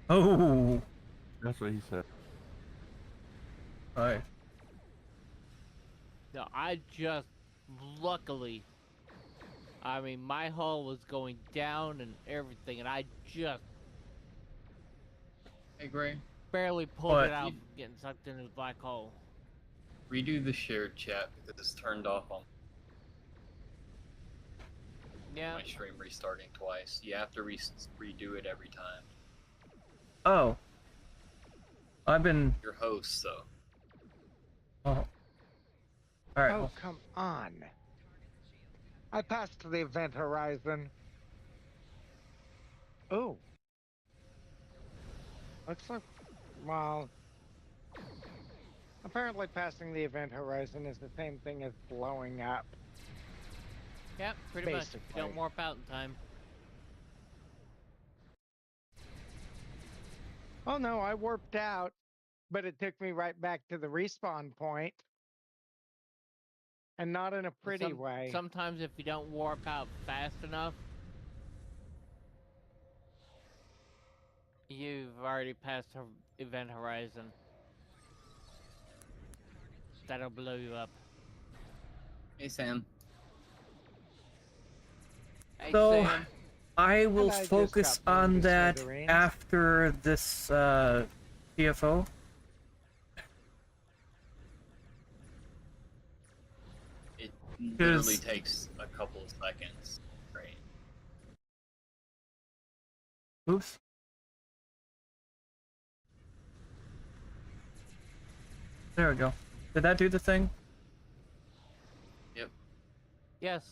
Oh. That's what he said. Alright. No, I just, luckily, I mean, my hull was going down and everything, and I just Hey, Gray, barely pulled What? it out from getting sucked into the black hole. redo the shared chat because it's turned off on Yeah. my stream restarting twice. You have to redo it every time. Oh. I've been. Your host, though. Oh. Alright. Oh, come on. I passed the event horizon. Oh. Looks like, well, apparently passing the event horizon is the same thing as blowing up. Yep, pretty much. If you don't Basically. warp out in time. Oh no, I warped out, but it took me right back to the respawn point. And not in a pretty way. Sometimes if you don't warp out fast enough, you've already passed the event horizon. That'll blow you up. Hey, Sam. Hey, So, Sam. I will I just focus got burned on to that smithereens. after this TFO. It literally takes a couple of seconds. Right. Oops. There we go. Did that do the thing? Yep. Yes.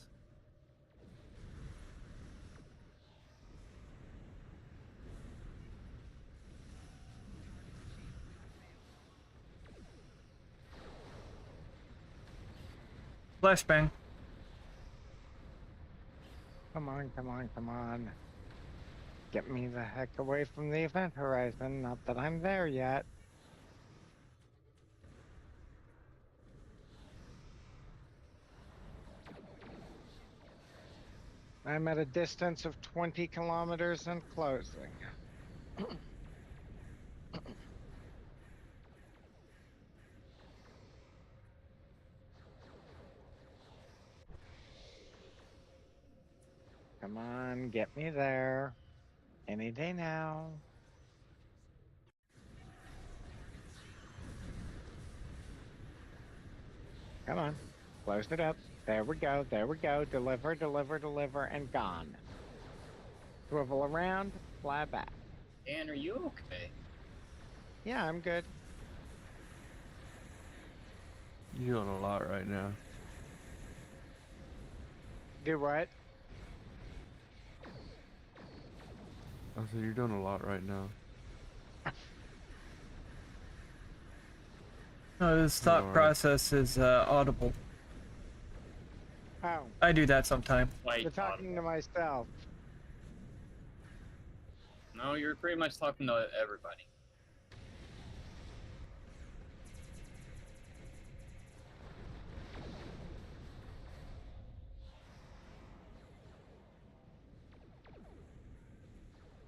Flashbang. Come on, come on, come on. Get me the heck away from the event horizon. Not that I'm there yet. I'm at a distance of 20 kilometers and closing. Come on, get me there. Any day now. Come on. Close it up. There we go. There we go. Deliver, deliver, deliver, and gone. Swivel around, fly back. Dan, are you okay? Yeah, I'm good. You're doing a lot right now. Do what? I said you're doing a lot right now. No, this thought Alright. process is audible. Oh, I do that sometime. Like, you're talking to myself. no, you're pretty much talking to everybody.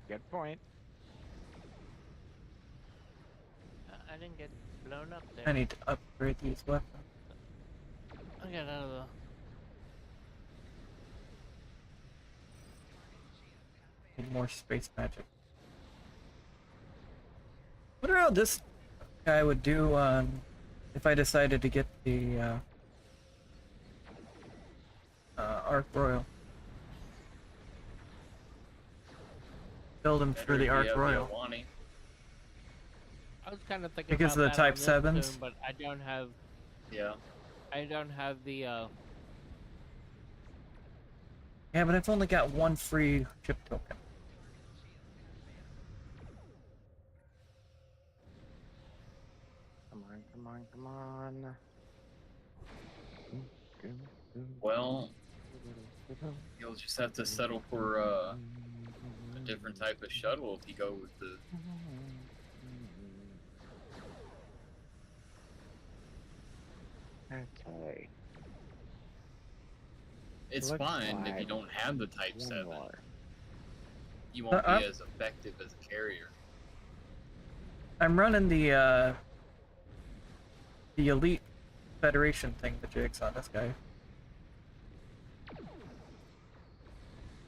Good point. I didn't get blown up there. I need to upgrade these weapons. I got out of the. Need more space magic. Wonder how this guy would do if I decided to get the Arc Royal. Build him for the Arc Royal. I was kind of thinking Because about of the that on Type this 7s? soon, but I don't have. Yeah. I don't have the. Yeah, but I've only got one free chip token. Come on, come on, come on. Well, you'll just have to settle for a different type of shuttle if you go with the. Okay. It's Looks fine if you like don't have the Type one 7. more. You won't I'm- be as effective as a carrier. I'm running the Elite Federation thing, the jigs on this guy.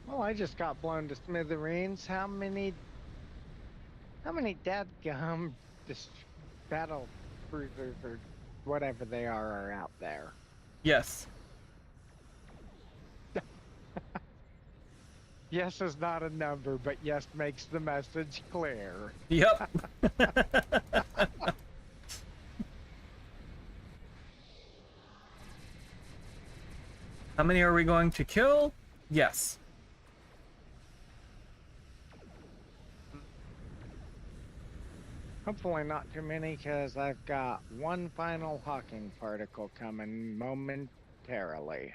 Well, I just got blown to smithereens. How many dadgum just battle cruisers or whatever they are out there? Yes. Yes is not a number, but yes makes the message clear. Yep. How many are we going to kill? Yes. Hopefully not too many, because I've got one final Hawking particle coming momentarily.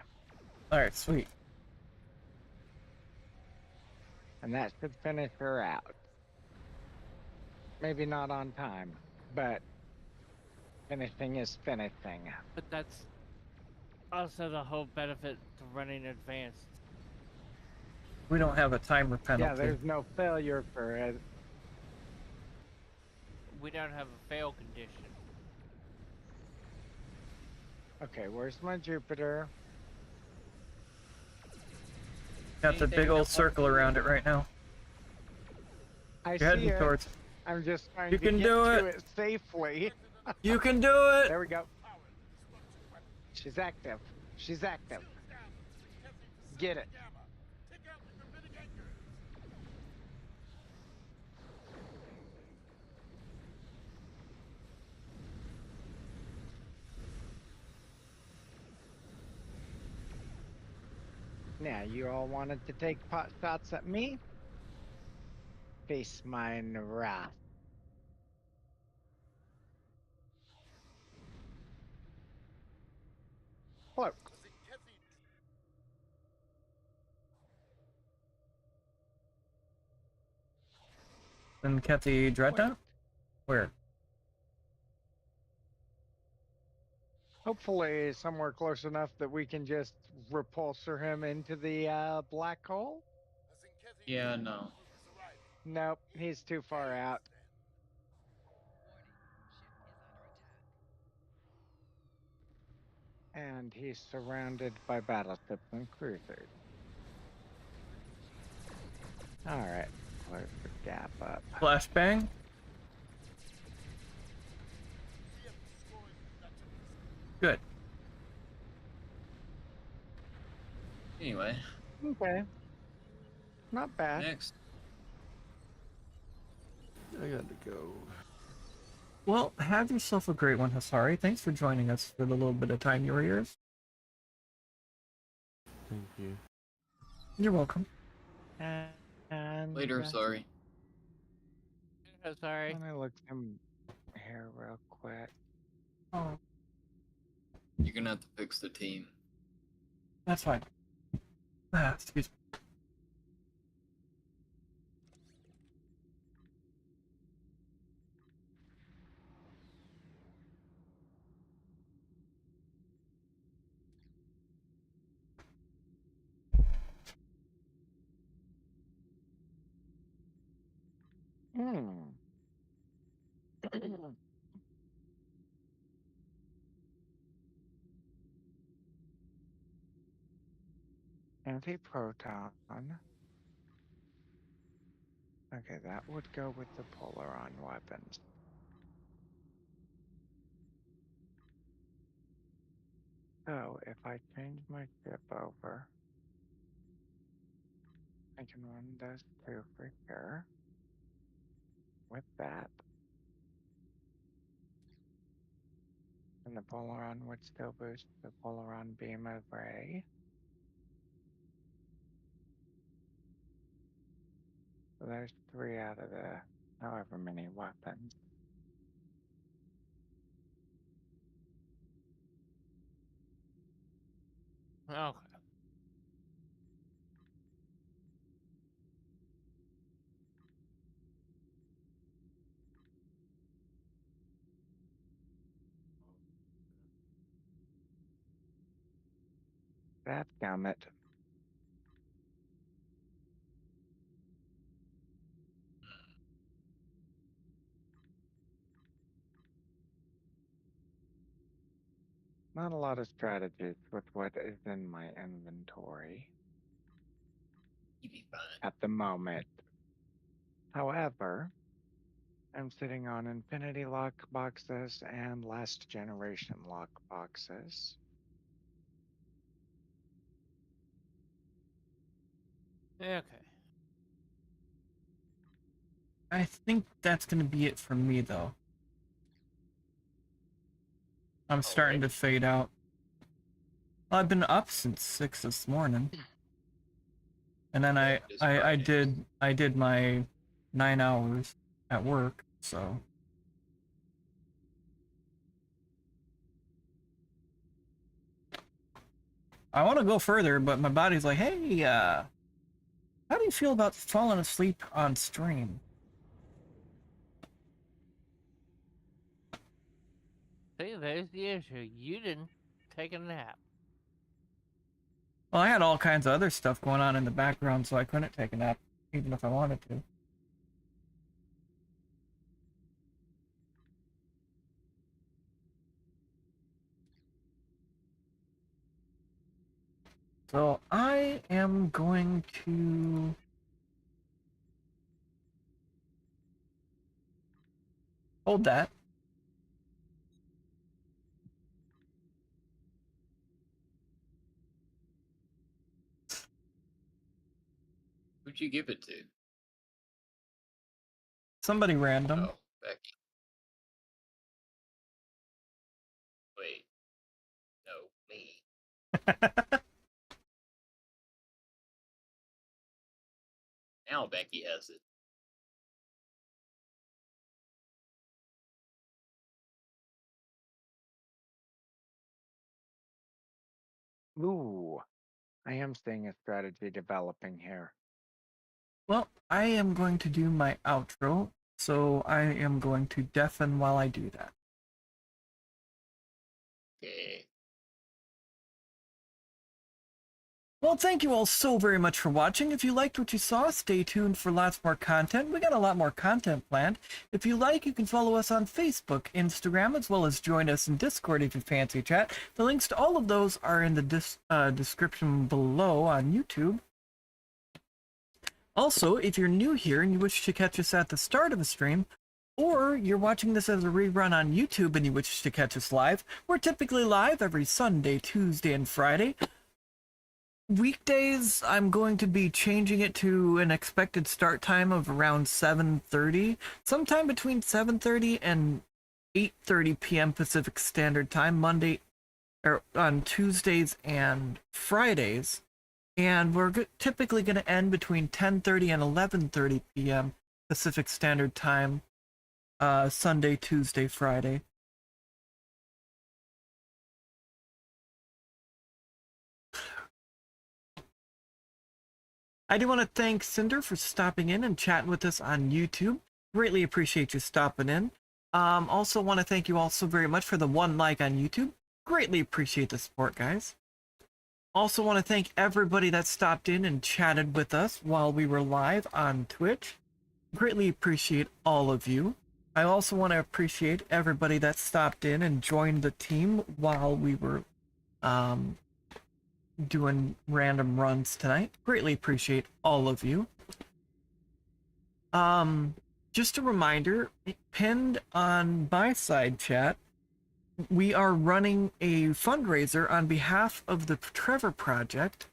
Alright, sweet. And that should finish her out. Maybe not on time, but finishing is finishing. But that's also the whole benefit to running advanced. We don't have a timer penalty. Yeah, there's no failure for it. We don't have a fail condition. Okay, where's my Jupiter? Got the big old circle around it right now. I You're see heading it. towards. I'm just trying You to can get do to it. it safely. You can do it! There we go. She's active. She's active. Get it. Yeah, you all wanted to take pot shots at me? Face mine wrath. Cloak. Then Kethy Dreadnought? Where? Hopefully somewhere close enough that we can just repulsor him into the black hole. Yeah, no. Nope, he's too far out. And he's surrounded by battleships and cruisers. Alright, close the gap up. Flashbang? Good. Anyway, Okay. Not bad. next. I got to go. Well, have yourself a great one, Hasari. Thanks for joining us for the little bit of time you were yours. Thank you. You're welcome. And Later, sorry. Sorry. Let me look him here real quick. Oh, You're gonna have to fix the team. that's fine. Ah, excuse me. Hmm. Anti-proton. Okay, that would go with the Polaron weapons. So, if I change my ship over, I can run those two for sure. With that. And the Polaron would still boost the Polaron beam of ray. So there's 3 out of the however many weapons. Okay. Dadgummit. Not a lot of strategies with what is in my inventory You'll be fine. at the moment. However, I'm sitting on Infinity lock boxes and last generation lock boxes. Okay. I think that's gonna be it for me, though. I'm starting to fade out. Well, I've been up since 6 this morning. And then Yeah, it is Friday. I did my 9 hours at work, so. I want to go further, but my body's like, hey, how do you feel about falling asleep on stream? See, there's the issue. You didn't take a nap. Well, I had all kinds of other stuff going on in the background, so I couldn't take a nap, even if I wanted to. So I am going to... hold that. Who'd you give it to? Somebody random. Oh, Becky. Wait. No, me. Now Becky has it. Ooh, I am seeing a strategy developing here. Well, I am going to do my outro, so I am going to deafen while I do that. Okay. Well, thank you all so very much for watching. If you liked what you saw, stay tuned for lots more content. We got a lot more content planned. If you like, you can follow us on Facebook, Instagram, as well as join us in Discord if you fancy chat. The links to all of those are in the description below on YouTube. Also, if you're new here and you wish to catch us at the start of a stream, or you're watching this as a rerun on YouTube and you wish to catch us live, we're typically live every Sunday, Tuesday, and Friday. Weekdays, I'm going to be changing it to an expected start time of around 7:30, sometime between 7:30 and 8:30 p.m. Pacific Standard Time, Monday, or on Tuesdays and Fridays. And we're typically going to end between 10:30 and 11:30 p.m. Pacific Standard Time, Sunday, Tuesday, Friday. I do want to thank Cinder for stopping in and chatting with us on YouTube. Greatly appreciate you stopping in. Also want to thank you all so very much for the 1 like on YouTube. Greatly appreciate the support, guys. Also want to thank everybody that stopped in and chatted with us while we were live on Twitch. Greatly appreciate all of you. I also want to appreciate everybody that stopped in and joined the team while we were doing random runs tonight. Greatly appreciate all of you. Just a reminder, pinned on my side chat, we are running a fundraiser on behalf of the Trevor Project.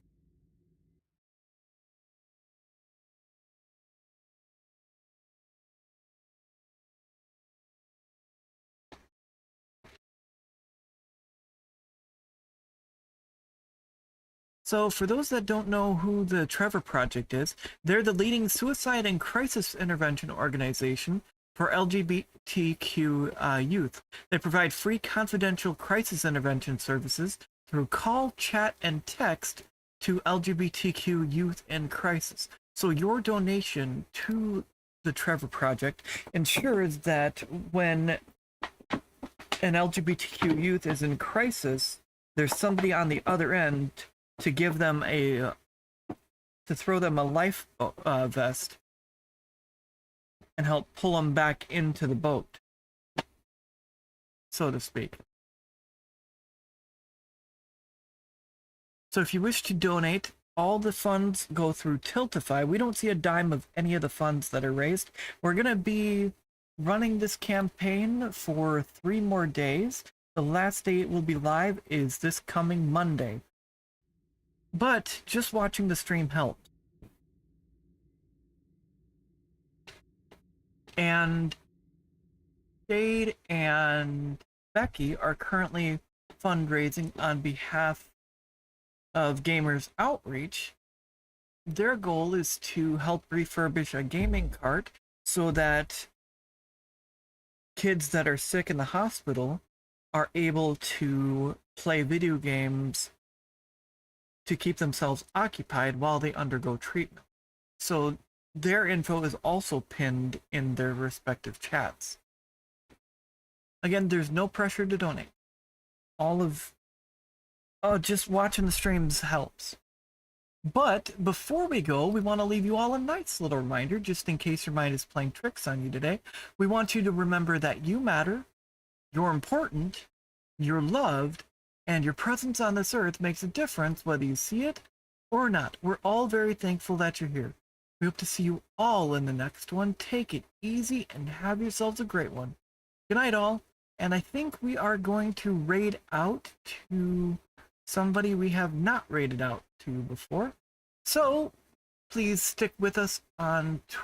So for those that don't know who the Trevor Project is, they're the leading suicide and crisis intervention organization for LGBTQ youth. They provide free confidential crisis intervention services through call, chat, and text to LGBTQ youth in crisis. So your donation to the Trevor Project ensures that when an LGBTQ youth is in crisis, there's somebody on the other end to give them to throw them a life vest and help pull them back into the boat, so to speak. So if you wish to donate, all the funds go through Tiltify. We don't see a dime of any of the funds that are raised. We're going to be running this campaign for 3 more days. The last day it will be live is this coming Monday. But just watching the stream helped. And Jade and Becky are currently fundraising on behalf of Gamers Outreach. Their goal is to help refurbish a gaming cart so that kids that are sick in the hospital are able to play video games to keep themselves occupied while they undergo treatment. So their info is also pinned in their respective chats. Again, there's no pressure to donate. Just watching the streams helps. But before we go, we want to leave you all a nice little reminder, just in case your mind is playing tricks on you today. We want you to remember that you matter, you're important, you're loved, and your presence on this earth makes a difference whether you see it or not. We're all very thankful that you're here. We hope to see you all in the next one. Take it easy and have yourselves a great one. Good night, all. And I think we are going to raid out to somebody we have not raided out to before. So please stick with us on